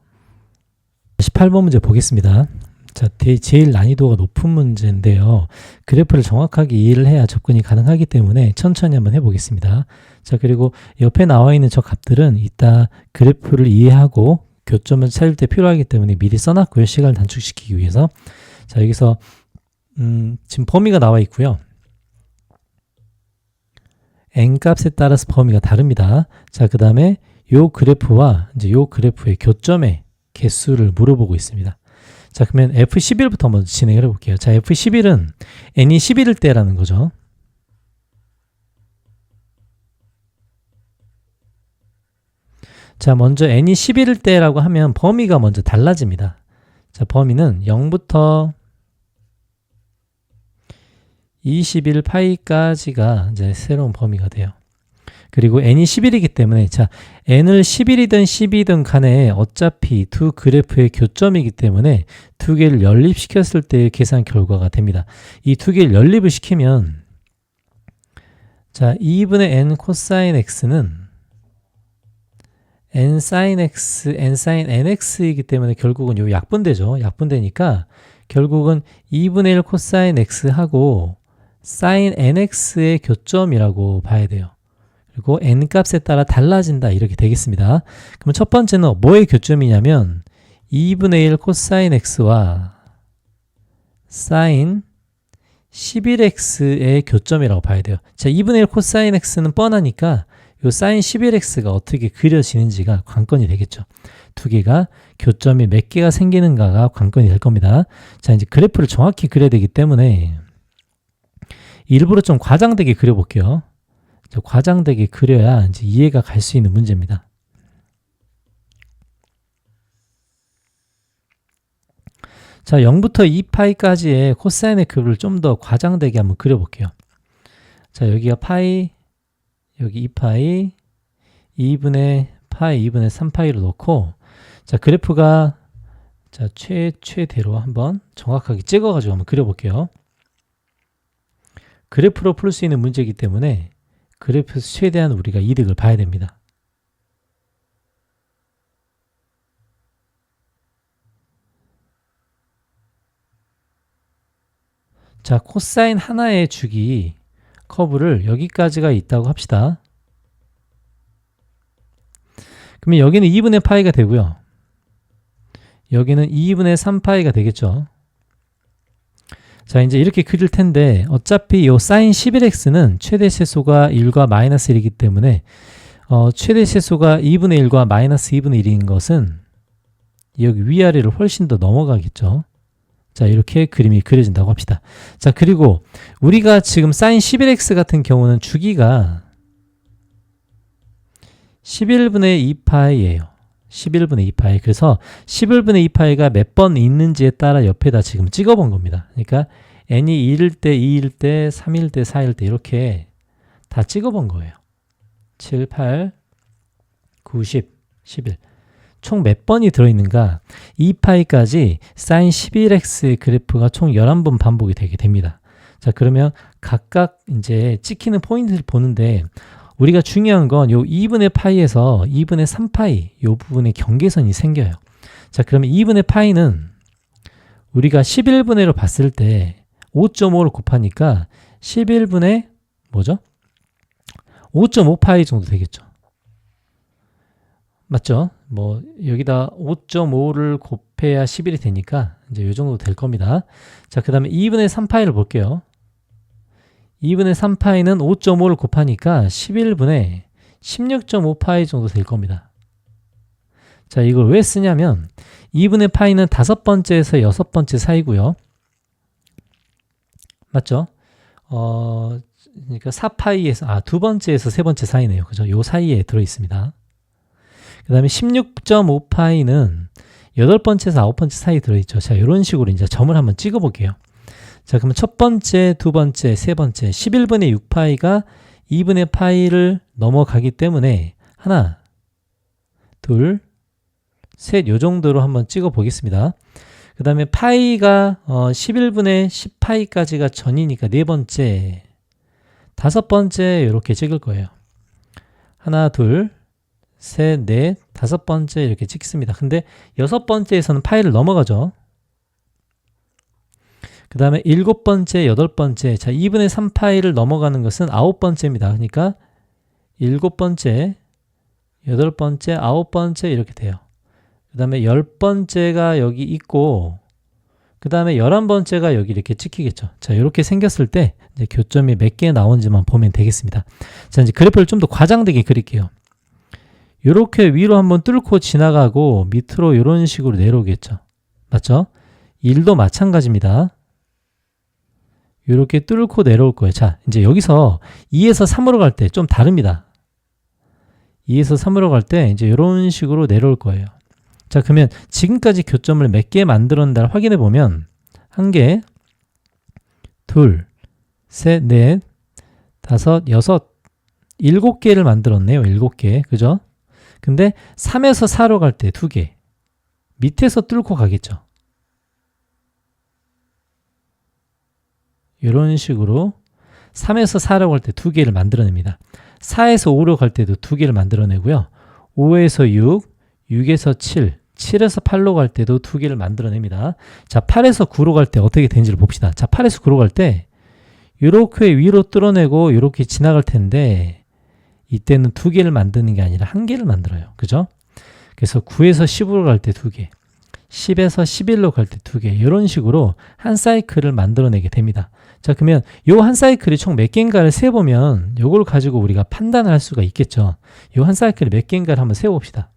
18번 문제 보겠습니다. 자, 자, 제일 난이도가 높은 문제인데요. 그래프를 정확하게 이해를 해야 접근이 가능하기 때문에 천천히 한번 해보겠습니다. 자, 그리고 옆에 나와 있는 저 값들은 이따 그래프를 이해하고 교점을 찾을 때 필요하기 때문에 미리 써놨고요. 시간을 단축시키기 위해서. 자, 여기서 지금 범위가 나와 있고요. n값에 따라서 범위가 다릅니다. 자, 그 다음에 요 그래프와 이제 요 그래프의 교점의 개수를 물어보고 있습니다. 자, 그러면 F11부터 먼저 진행을 해볼게요. 자, F11은 n이 11일 때라는 거죠. 자, 먼저 n이 11일 때라고 하면 범위가 먼저 달라집니다. 자, 범위는 0부터 21파이까지가 이제 새로운 범위가 돼요. 그리고 n이 10일이기 때문에 자, n을 10일이든 10이든 간에 어차피 두 그래프의 교점이기 때문에 두 개를 연립시켰을 때의 계산 결과가 됩니다. 이 두 개를 연립을 시키면 자, 2분의 n 코사인 x는 n sin x, n sin nx이기 때문에 결국은 요 약분되죠. 약분되니까 결국은 2분의 1 코사인 x하고 sin nx의 교점이라고 봐야 돼요. 그리고 n값에 따라 달라진다 이렇게 되겠습니다. 그럼 첫 번째는 뭐의 교점이냐면 2분의 1 코사인 x와 sin 11x의 교점이라고 봐야 돼요. 자, 2분의 1 코사인 x는 뻔하니까 요 sin 11x가 어떻게 그려지는지가 관건이 되겠죠. 두 개가 교점이 몇 개가 생기는가가 관건이 될 겁니다. 자, 이제 그래프를 정확히 그려야 되기 때문에 일부러 좀 과장되게 그려볼게요. 과장되게 그려야 이제 이해가 갈 수 있는 문제입니다. 자, 0부터 2파이까지의 코사인의 그룹을 좀 더 과장되게 한번 그려볼게요. 자, 여기가 파이, 여기 2파이, 2분의 파이, 2분의 3파이로 놓고 자, 그래프가 자, 최대로 한번 정확하게 찍어가지고 한번 그려볼게요. 그래프로 풀 수 있는 문제이기 때문에 그래프에서 최대한 우리가 이득을 봐야 됩니다. 자, 코사인 하나의 주기 커브를 여기까지가 있다고 합시다. 그러면 여기는 2분의 파이가 되고요. 여기는 2분의 3파이가 되겠죠. 자, 이제 이렇게 그릴 텐데 어차피 이 sin 11x는 최대 최소가 1과 마이너스 1이기 때문에 최대 최소가 2분의 1과 마이너스 2분의 1인 것은 여기 위아래를 훨씬 더 넘어가겠죠. 자, 이렇게 그림이 그려진다고 합시다. 자, 그리고 우리가 지금 sin 11x 같은 경우는 주기가 11분의 2파이예요. 11분의 2파이. 그래서 11분의 2파이가 몇 번 있는지에 따라 옆에다 지금 찍어본 겁니다. 그러니까 n이 1일 때, 2일 때, 3일 때, 4일 때 이렇게 다 찍어본 거예요. 7, 8, 9, 10, 11. 총 몇 번이 들어있는가? 2파이까지 sin 11x의 그래프가 총 11번 반복이 되게 됩니다. 자, 그러면 각각 이제 찍히는 포인트를 보는데 우리가 중요한 건 요 2분의 파이에서 2분의 3파이 요 부분에 경계선이 생겨요. 자, 그러면 2분의 파이는 우리가 11분의로 봤을 때 5.5를 곱하니까 11분의 뭐죠? 5.5파이 정도 되겠죠. 맞죠? 뭐 여기다 5.5를 곱해야 11이 되니까 이제 요 정도 될 겁니다. 자, 그 다음에 2분의 3파이를 볼게요. 2분의 3파이는 5.5를 곱하니까 11분의 16.5파이 정도 될 겁니다. 자, 이걸 왜 쓰냐면 2분의 파이는 5번째에서 6번째 사이고요. 맞죠? 그러니까 4파이에서 2번째에서 3번째 사이네요. 그죠? 요 사이에 들어 있습니다. 그 다음에 16.5파이는 8번째에서 9번째 사이에 들어있죠. 자, 이런 식으로 이제 점을 한번 찍어 볼게요. 자, 그러면 첫 번째, 두 번째, 세 번째, 11분의 6파이가 2분의 파이를 넘어가기 때문에 하나, 둘, 셋, 요 정도로 한번 찍어 보겠습니다. 그 다음에 파이가 11분의 10파이까지가 전이니까 네 번째, 다섯 번째 이렇게 찍을 거예요. 하나, 둘, 셋, 넷, 다섯 번째 이렇게 찍습니다. 근데 여섯 번째에서는 파이를 넘어가죠. 그 다음에 7번째, 8번째. 자, 2분의 3 파이를 넘어가는 것은 9번째입니다. 그러니까 7번째, 8번째, 9번째 이렇게 돼요. 그 다음에 10번째가 여기 있고 그 다음에 11번째가 여기 이렇게 찍히겠죠. 자, 이렇게 생겼을 때 이제 교점이 몇 개 나오는지만 보면 되겠습니다. 자, 이제 그래프를 좀 더 과장되게 그릴게요. 이렇게 위로 한번 뚫고 지나가고 밑으로 이런 식으로 내려오겠죠. 맞죠? 1도 마찬가지입니다. 이렇게 뚫고 내려올 거예요. 자, 이제 여기서 2에서 3으로 갈 때 좀 다릅니다. 2에서 3으로 갈 때 이제 이런 식으로 내려올 거예요. 자, 그러면 지금까지 교점을 몇 개 만들었는지를 확인해 보면 1개, 2, 셋, 넷, 5, 6, 7개를 만들었네요. 7개. 그죠? 근데 3에서 4로 갈 때 2개. 밑에서 뚫고 가겠죠. 이런 식으로 3에서 4로 갈 때 2개를 만들어냅니다. 4에서 5로 갈 때도 2개를 만들어내고요. 5에서 6, 6에서 7, 7에서 8로 갈 때도 2개를 만들어냅니다. 자, 8에서 9로 갈 때 어떻게 되는지를 봅시다. 자, 8에서 9로 갈 때 이렇게 위로 뚫어내고 이렇게 지나갈 텐데 이때는 2개를 만드는 게 아니라 1개를 만들어요. 그죠? 그래서 9에서 10으로 갈 때 2개, 10에서 11로 갈 때 2개 이런 식으로 한 사이클을 만들어내게 됩니다. 자, 그러면 이 한 사이클이 총 몇 개인가를 세보면 이걸 가지고 우리가 판단을 할 수가 있겠죠. 이 한 사이클이 몇 개인가를 한번 세봅시다.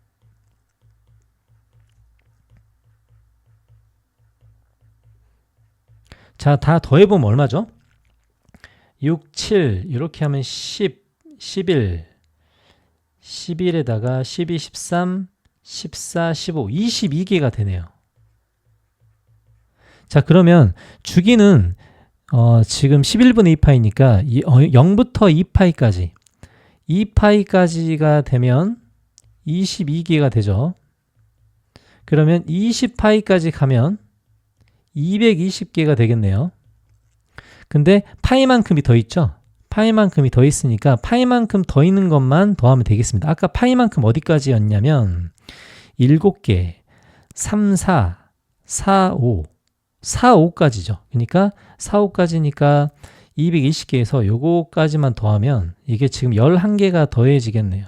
자, 다 더해보면 얼마죠? 6, 7 이렇게 하면 10, 11, 11에다가 12, 13, 14, 15, 22개가 되네요. 자, 그러면 주기는 지금 11분의 2파이니까 0부터 2파이까지 2파이까지가 되면 22개가 되죠. 그러면 20파이까지 가면 220개가 되겠네요. 근데 파이만큼이 더 있죠. 파이만큼이 더 있으니까 파이만큼 더 있는 것만 더하면 되겠습니다. 아까 파이만큼 어디까지였냐면 7개, 3, 4, 4, 5, 4, 5까지죠. 그러니까 4, 5까지니까 220개에서 요거까지만 더하면 이게 지금 11개가 더해지겠네요.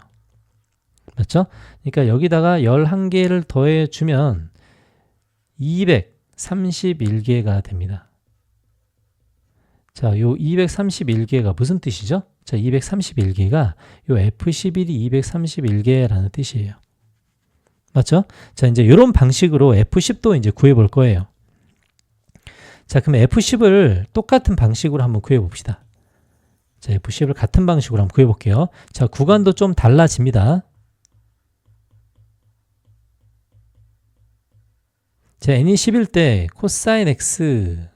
맞죠? 그러니까 여기다가 11개를 더해주면 231개가 됩니다. 자, 요 231개가 무슨 뜻이죠? 자, 231개가 요 F11이 231개라는 뜻이에요. 맞죠? 자, 이제 이런 방식으로 F10도 이제 구해 볼 거예요. 자, 그럼 F10을 똑같은 방식으로 한번 구해 봅시다. 자, F10을 같은 방식으로 한번 구해 볼게요. 자, 구간도 좀 달라집니다. 자, n이 10일 때 코사인 x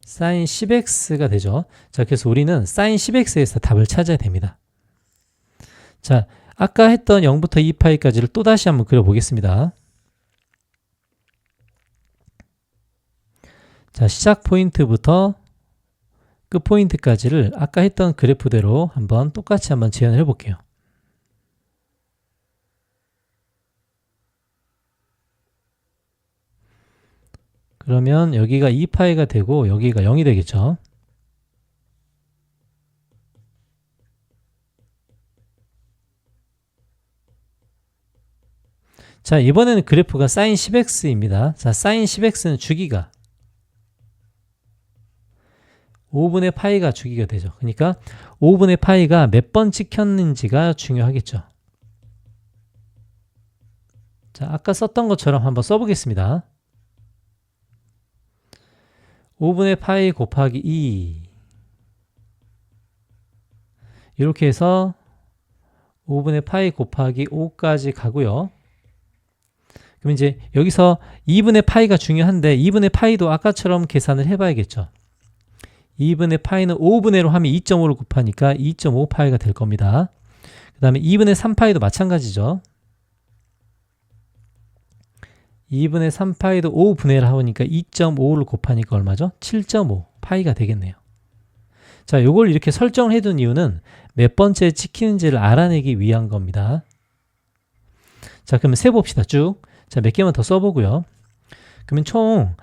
사인 10x가 되죠. 자, 그래서 우리는 사인 10x에서 답을 찾아야 됩니다. 자, 아까 했던 0부터 2파이까지를 또 다시 한번 그려보겠습니다. 자, 시작 포인트부터 끝 포인트까지를 아까 했던 그래프대로 한번 똑같이 한번 재현을 해볼게요. 그러면 여기가 2파이가 되고 여기가 0이 되겠죠. 자, 이번에는 그래프가 사인 10x입니다. 자, 사인 10x는 주기가 5분의 파이가 주기가 되죠. 그러니까 5분의 파이가 몇 번 찍혔는지가 중요하겠죠. 자, 아까 썼던 것처럼 한번 써보겠습니다. 5분의 파이 곱하기 2 이렇게 해서 5분의 파이 곱하기 5까지 가고요. 그럼 이제 여기서 2분의 파이가 중요한데 2분의 파이도 아까처럼 계산을 해봐야겠죠. 2분의 파이는 5분의로 하면 2.5를 곱하니까 2.5파이가 될 겁니다. 그 다음에 2분의 3파이도 마찬가지죠. 2분의 3파이도 5분의를 하니까 2.5를 곱하니까 얼마죠? 7.5파이가 되겠네요. 자, 요걸 이렇게 설정을 해둔 이유는 몇 번째 찍히는지를 알아내기 위한 겁니다. 자, 그러면 세봅시다. 쭉. 자, 몇 개만 더 써보고요. 그러면 총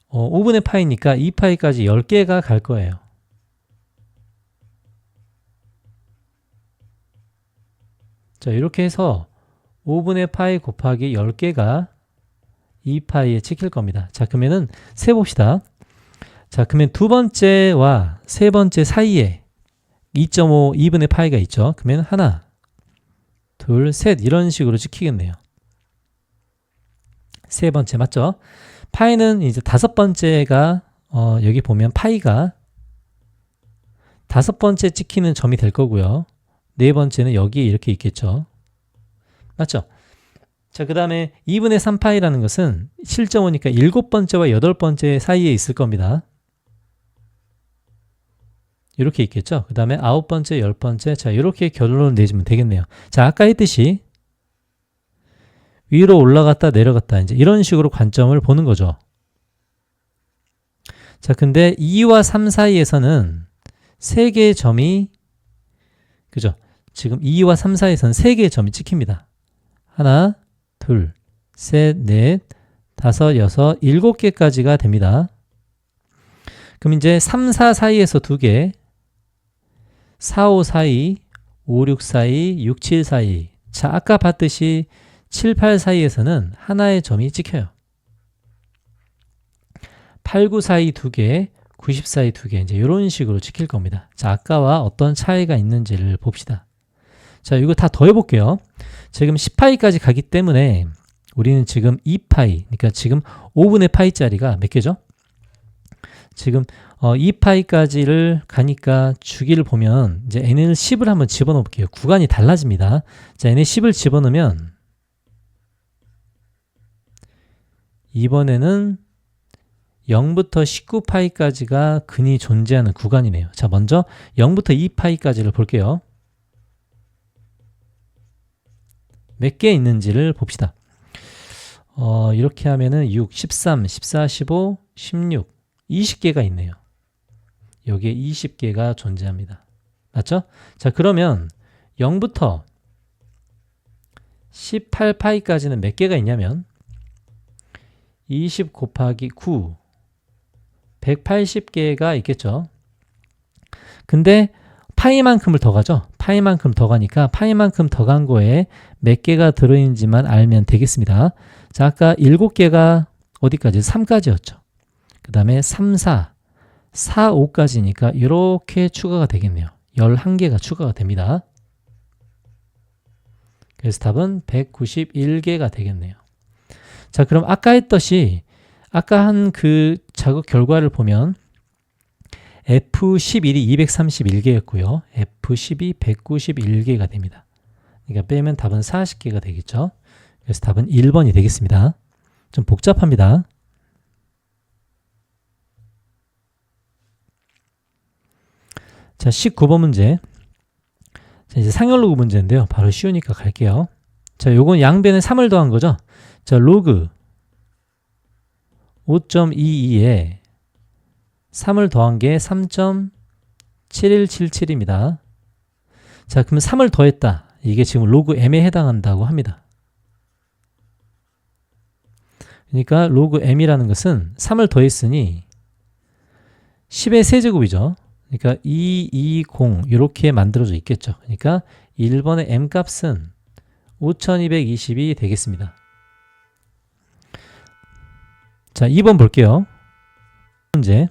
5분의 파이니까 2파이까지 10개가 갈 거예요. 자, 이렇게 해서 5분의 파이 곱하기 10개가 2파이에 찍힐 겁니다. 자, 그러면은 세봅시다. 자, 그러면 두 번째와 세 번째 사이에 2.5, 2분의 파이가 있죠. 그러면 하나, 둘, 셋 이런 식으로 찍히겠네요. 세 번째 맞죠? 파이는 이제 다섯 번째가 여기 보면 파이가 다섯 번째 찍히는 점이 될 거고요. 네 번째는 여기에 이렇게 있겠죠. 맞죠? 자, 그 다음에 2분의 3파이라는 것은 7.5니까 일곱 번째와 여덟 번째 사이에 있을 겁니다. 이렇게 있겠죠. 그 다음에 아홉 번째, 열 번째. 자, 이렇게 결론을 내주면 되겠네요. 자, 아까 했듯이 위로 올라갔다 내려갔다 이제 이런 식으로 관점을 보는 거죠. 자, 근데 2와 3 사이에서는 3개의 점이 그죠? 지금 2와 3 사이에서는 3개의 점이 찍힙니다. 하나, 둘, 셋, 넷, 다섯, 여섯, 7개까지가 됩니다. 그럼 이제 3, 4 사이에서 2개, 4, 5 사이, 5, 6 사이, 6, 7 사이. 자, 아까 봤듯이 7, 8 사이에서는 하나의 점이 찍혀요. 8, 9 사이 2개, 90 사이 2개 이제 이런 식으로 찍힐 겁니다. 자, 아까와 어떤 차이가 있는지를 봅시다. 자, 이거 다 더해 볼게요. 지금 10파이까지 가기 때문에 우리는 지금 2파이, 그러니까 지금 5분의 파이짜리가 몇 개죠? 지금 2파이까지를 가니까 주기를 보면 이제 n을 10을 한번 집어넣어 볼게요. 구간이 달라집니다. 자, n에 10을 집어넣으면 이번에는 0부터 19파이까지가 근이 존재하는 구간이네요. 자, 먼저 0부터 2파이까지를 볼게요. 몇 개 있는지를 봅시다. 이렇게 하면은 6, 13, 14, 15, 16, 20개가 있네요. 여기에 20개가 존재합니다. 맞죠? 자, 그러면 0부터 18파이까지는 몇 개가 있냐면 20 곱하기 9, 180개가 있겠죠. 근데 파이만큼을 더 가죠. 파이만큼 더 가니까 파이만큼 더 간 거에 몇 개가 들어있는지만 알면 되겠습니다. 자, 아까 7개가 어디까지? 3까지였죠. 그 다음에 3, 4, 4, 5까지니까 이렇게 추가가 되겠네요. 11개가 추가가 됩니다. 그래서 답은 191개가 되겠네요. 자, 그럼 아까 했듯이 아까 한 그 작업 결과를 보면 F11이 231개였고요. F12 191개가 됩니다. 그러니까 빼면 답은 40개가 되겠죠. 그래서 답은 1번이 되겠습니다. 좀 복잡합니다. 자, 19번 문제. 자, 이제 상열로그 문제인데요. 바로 쉬우니까 갈게요. 자, 요건 양변에 3을 더한 거죠. 자, 로그 5.22에 3을 더한 게 3.7177입니다. 자, 그러면 3을 더했다. 이게 지금 로그 m에 해당한다고 합니다. 그러니까 로그 m이라는 것은 3을 더했으니 10의 세제곱이죠. 그러니까 220 이렇게 만들어져 있겠죠. 그러니까 1번의 m 값은 5220이 되겠습니다. 자, 2번 볼게요. 문제.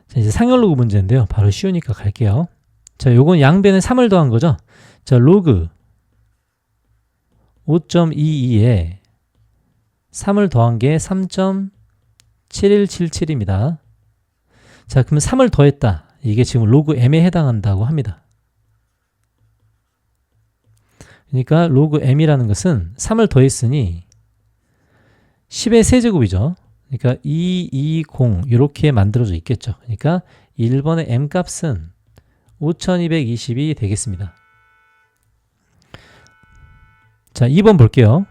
자, 이제 상열로그 문제인데요. 바로 쉬우니까 갈게요. 자, 요건 양변에 3을 더한 거죠. 자, 로그 5.22에 3을 더한 게 3.7177입니다. 자, 그러면 3을 더했다. 이게 지금 로그 m에 해당한다고 합니다. 그러니까 로그 m이라는 것은 3을 더했으니 10의 세제곱이죠. 그러니까 220 이렇게 만들어져 있겠죠. 그러니까 1번의 m 값은 5220이 되겠습니다. 자, 2번 볼게요.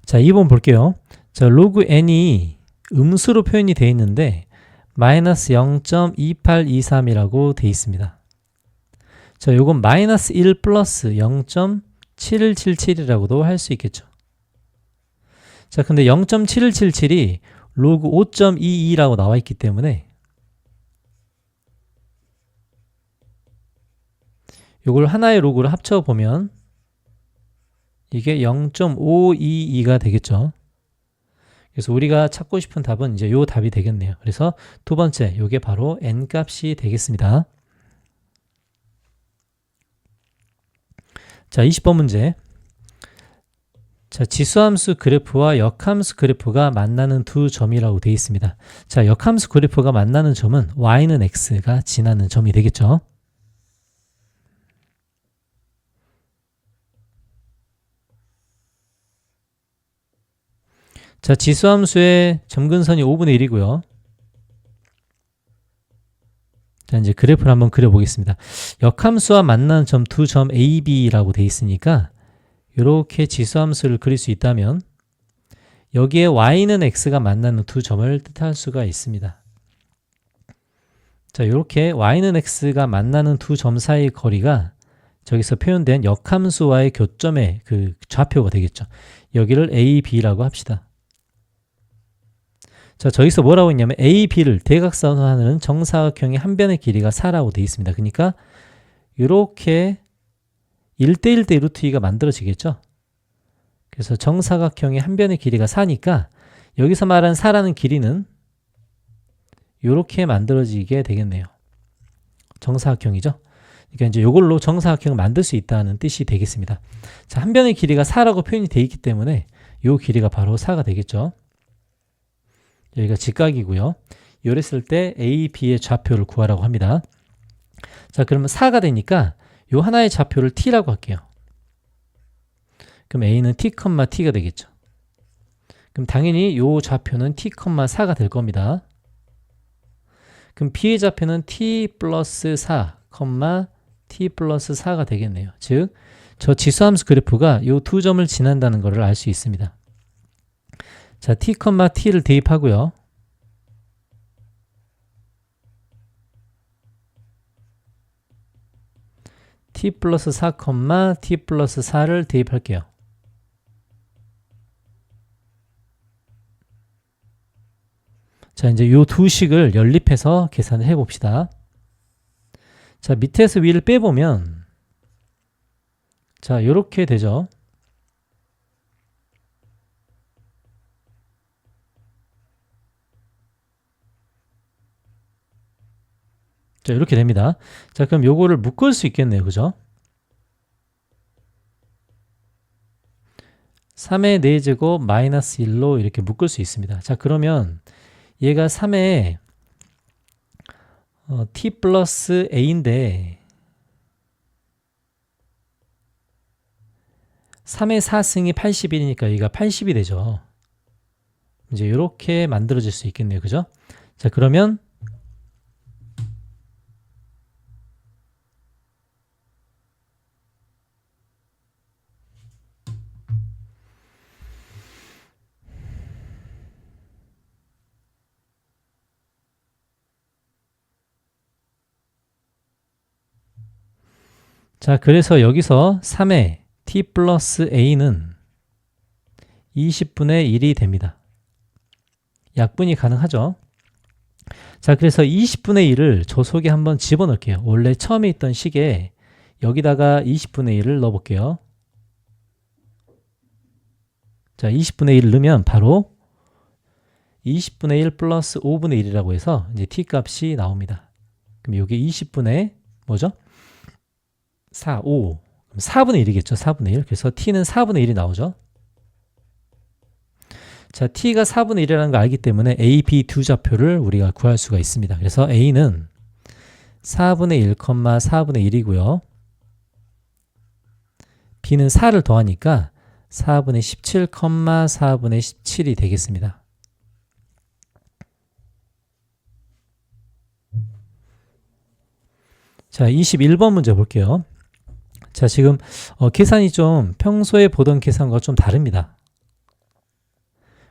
자, 2번 볼게요. 자, 로그 n이 음수로 표현이 되어 있는데 마이너스 0.2823이라고 되어 있습니다. 자, 요건 마이너스 1 플러스 0.7177이라고도 할 수 있겠죠. 자, 근데 0.7177이 로그 5.22라고 나와 있기 때문에 이걸 하나의 로그를 합쳐보면 이게 0.522가 되겠죠. 그래서 우리가 찾고 싶은 답은 이제 요 답이 되겠네요. 그래서 두 번째, 요게 바로 n 값이 되겠습니다. 자, 20번 문제. 자, 지수함수 그래프와 역함수 그래프가 만나는 두 점이라고 되어 있습니다. 자, 역함수 그래프가 만나는 점은 y는 x가 지나는 점이 되겠죠. 자, 지수함수의 점근선이 5분의 1이고요. 자, 이제 그래프를 한번 그려보겠습니다. 역함수와 만나는 점 두 점 A, B라고 되어 있으니까 이렇게 지수함수를 그릴 수 있다면 여기에 y는 x가 만나는 두 점을 뜻할 수가 있습니다. 자, 이렇게 y는 x가 만나는 두 점 사이의 거리가 저기서 표현된 역함수와의 교점의 그 좌표가 되겠죠. 여기를 A, B라고 합시다. 자, 저기서 뭐라고 했냐면 A, B를 대각선으로 하는 정사각형의 한 변의 길이가 4라고 되어 있습니다. 그러니까 이렇게 1대1대 루트 2가 만들어지겠죠. 그래서 정사각형의 한 변의 길이가 4니까 여기서 말하는 4라는 길이는 이렇게 만들어지게 되겠네요. 정사각형이죠. 그러니까 이제 이걸로 정사각형을 만들 수 있다는 뜻이 되겠습니다. 자, 한 변의 길이가 4라고 표현이 되어 있기 때문에 이 길이가 바로 4가 되겠죠. 여기가 직각이고요. 이랬을 때 A, B의 좌표를 구하라고 합니다. 자, 그러면 4가 되니까 이 하나의 좌표를 T라고 할게요. 그럼 A는 T, T가 되겠죠. 그럼 당연히 이 좌표는 T, 4가 될 겁니다. 그럼 B의 좌표는 T 플러스 4, T 플러스 4가 되겠네요. 즉, 저 지수함수 그래프가 이 두 점을 지난다는 것을 알 수 있습니다. 자, T, T를 대입하고요. T 플러스 4, T 플러스 4를 대입할게요. 자, 이제 이 두 식을 연립해서 계산을 해봅시다. 자, 밑에서 위를 빼보면 자, 이렇게 되죠. 자, 이렇게 됩니다. 자, 그럼 요거를 묶을 수 있겠네요. 그죠? 3의 4제곱 마이너스 1로 이렇게 묶을 수 있습니다. 자, 그러면 얘가 3의 t 플러스 a인데 3의 4승이 81이니까 얘가 80이 되죠. 이제 이렇게 만들어질 수 있겠네요. 그죠? 자, 그러면 자, 그래서 여기서 3의 t 플러스 a는 20분의 1이 됩니다. 약분이 가능하죠. 자, 그래서 20분의 1을 저 속에 한번 집어넣을게요. 원래 처음에 있던 식에 여기다가 20분의 1을 넣어볼게요. 자, 20분의 1을 넣으면 바로 20분의 1 플러스 5분의 1이라고 해서 이제 t 값이 나옵니다. 그럼 여기 20분의 뭐죠? 4, 5. 그럼 4분의 1이겠죠. 4분의 1. 그래서 t는 4분의 1이 나오죠. 자, t가 4분의 1이라는 걸 알기 때문에 a, b 두 좌표를 우리가 구할 수가 있습니다. 그래서 a는 4분의 1, 4분의 1이고요. b는 4를 더하니까 4분의 17, 4분의 17이 되겠습니다. 자, 21번 문제 볼게요. 자, 지금 계산이 좀 평소에 보던 계산과 좀 다릅니다.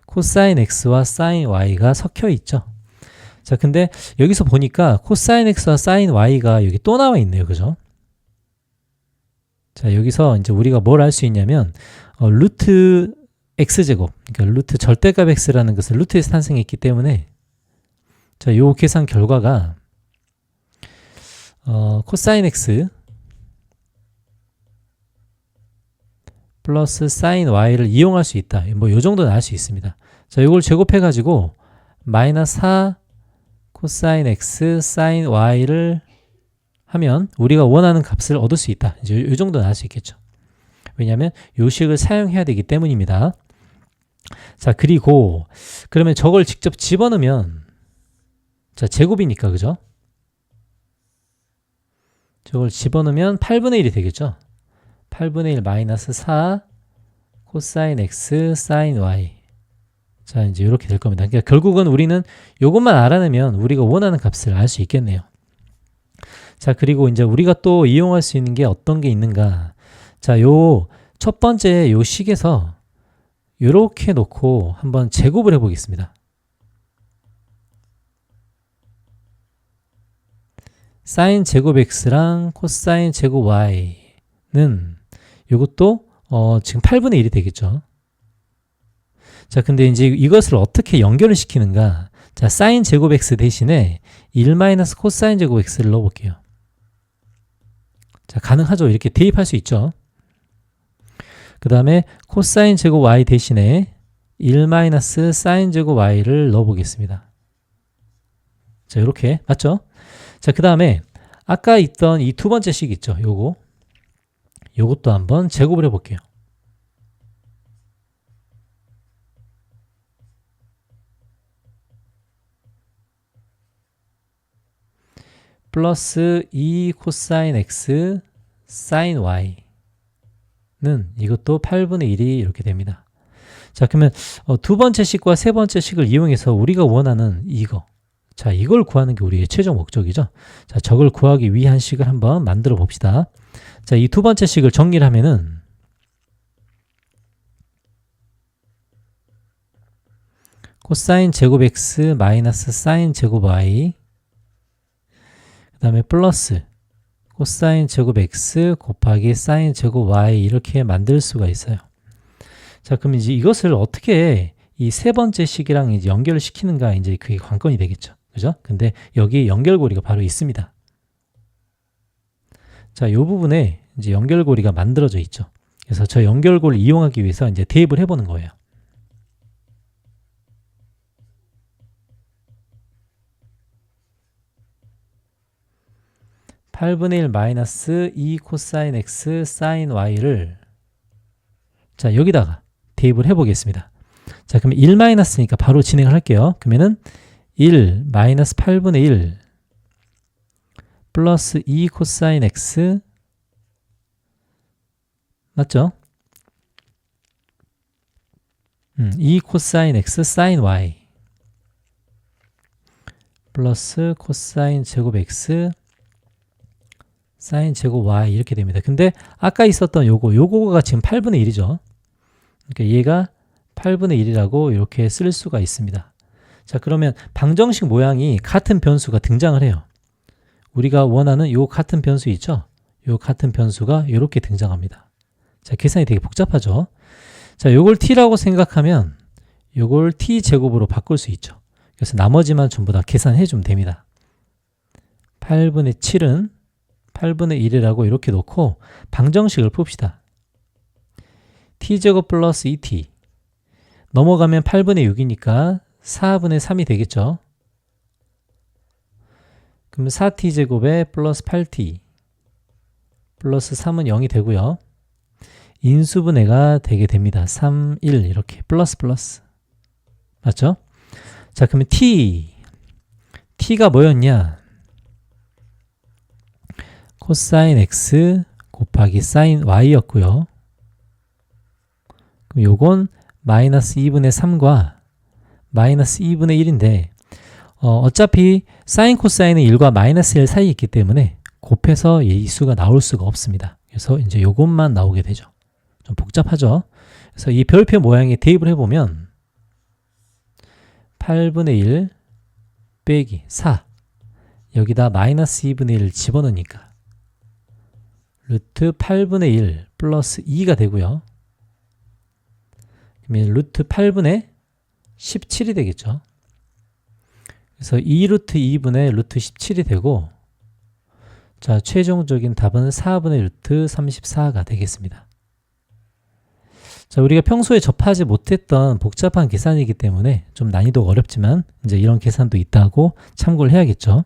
코사인 x와 사인 y가 섞여 있죠. 자, 근데 여기서 보니까 코사인 x와 사인 y가 여기 또 나와 있네요. 그죠? 자, 여기서 이제 우리가 뭘 알 수 있냐면 루트 x제곱, 그러니까 루트 절대값 x라는 것을 루트에서 탄생했기 때문에 자, 요 계산 결과가 코사인 x 플러스 사인 y를 이용할 수 있다. 뭐 요 정도는 알 수 있습니다. 자, 이걸 제곱해 가지고 마이너스 4 코사인 x 사인 y를 하면 우리가 원하는 값을 얻을 수 있다. 이제 요 정도는 알 수 있겠죠. 왜냐하면 요식을 사용해야 되기 때문입니다. 자, 그리고 그러면 저걸 직접 집어넣으면 자, 제곱이니까 그죠? 저걸 집어넣으면 8분의 1이 되겠죠? 8분의 1 마이너스 4 코사인 x 사인 y. 자, 이제 이렇게 될 겁니다. 그러니까 결국은 우리는 이것만 알아내면 우리가 원하는 값을 알 수 있겠네요. 자, 그리고 이제 우리가 또 이용할 수 있는 게 어떤 게 있는가? 자, 요 첫 번째 요 식에서 요렇게 놓고 한번 제곱을 해 보겠습니다. 사인 제곱 x랑 코사인 제곱 y는 요것도 지금 8분의 1이 되겠죠. 자, 근데 이제 이것을 어떻게 연결을 시키는가? 자, 사인 제곱 x 대신에 1 마이너스 코사인 제곱 x를 넣어 볼게요. 자, 가능하죠. 이렇게 대입할 수 있죠. 그 다음에 코사인 제곱 y 대신에 1 마이너스 사인 제곱 y를 넣어 보겠습니다. 자, 이렇게 맞죠? 자, 그 다음에 아까 있던 이 두 번째 식 있죠. 요것도 한번 제곱을 해 볼게요. 플러스 2 코사인 x 사인 y는 이것도 8분의 1이 이렇게 됩니다. 자, 그러면 두 번째 식과 세 번째 식을 이용해서 우리가 원하는 이거, 자, 이걸 구하는 게 우리의 최종 목적이죠. 자, 저걸 구하기 위한 식을 한번 만들어 봅시다. 자, 이 두 번째 식을 정리를 하면은 코사인 제곱 x 마이너스 사인 제곱 y 그 다음에 플러스 코사인 제곱 x 곱하기 사인 제곱 y 이렇게 만들 수가 있어요. 자, 그럼 이제 이것을 어떻게 이 세 번째 식이랑 이제 연결을 시키는가, 이제 그게 관건이 되겠죠. 그죠? 근데 여기 연결고리가 바로 있습니다. 자, 이 부분에 이제 연결고리가 만들어져 있죠. 그래서 저 연결고리를 이용하기 위해서 이제 대입을 해보는 거예요. (8분의 1) 마이너스 2 코사인 x 사인 y를 자, 여기다가 대입을 해보겠습니다. 자, 그러면 1 마이너스니까 바로 진행을 할게요. 그러면은 1 마이너스 8분의 1 플러스 2 코사인 x 맞죠? 2 코사인 x 사인 y 플러스 코사인 제곱 x 사인 제곱 y 이렇게 됩니다. 근데 아까 있었던 요거가 지금 8분의 1이죠. 그러니까 얘가 8분의 1이라고 이렇게 쓸 수가 있습니다. 자, 그러면 방정식 모양이 같은 변수가 등장을 해요. 우리가 원하는 요 같은 변수 있죠? 요 같은 변수가 이렇게 등장합니다. 자, 계산이 되게 복잡하죠? 자, 요걸 t라고 생각하면 요걸 t 제곱으로 바꿀 수 있죠. 그래서 나머지만 전부 다 계산해 주면 됩니다. 8분의 7은 8분의 1이라고 이렇게 놓고 방정식을 풉시다. t제곱 플러스 2t 넘어가면 8분의 6이니까 4분의 3이 되겠죠. 그러면 4t제곱에 플러스 8t 플러스 3은 0이 되고요. 인수분해가 되게 됩니다. 3, 1 이렇게 플러스 맞죠? 자, 그러면 t가 뭐였냐? 코사인 x 곱하기 사인 y였고요. 그럼 요건 마이너스 2분의 3과 마이너스 2분의 1인데 어차피 사인 코사인은 1과 마이너스 1 사이에 있기 때문에 곱해서 이 수가 나올 수가 없습니다. 그래서 이제 요것만 나오게 되죠. 좀 복잡하죠? 그래서 이 별표 모양에 대입을 해보면 8분의 1 빼기 4 여기다 마이너스 2분의 1을 집어넣으니까 루트 8분의 1 플러스 2가 되고요. 그러면 루트 8분의 17이 되겠죠. 그래서 2루트 2분의 루트 17이 되고, 자, 최종적인 답은 4분의 루트 34가 되겠습니다. 자, 우리가 평소에 접하지 못했던 복잡한 계산이기 때문에 좀 난이도가 어렵지만 이제 이런 계산도 있다고 참고를 해야겠죠.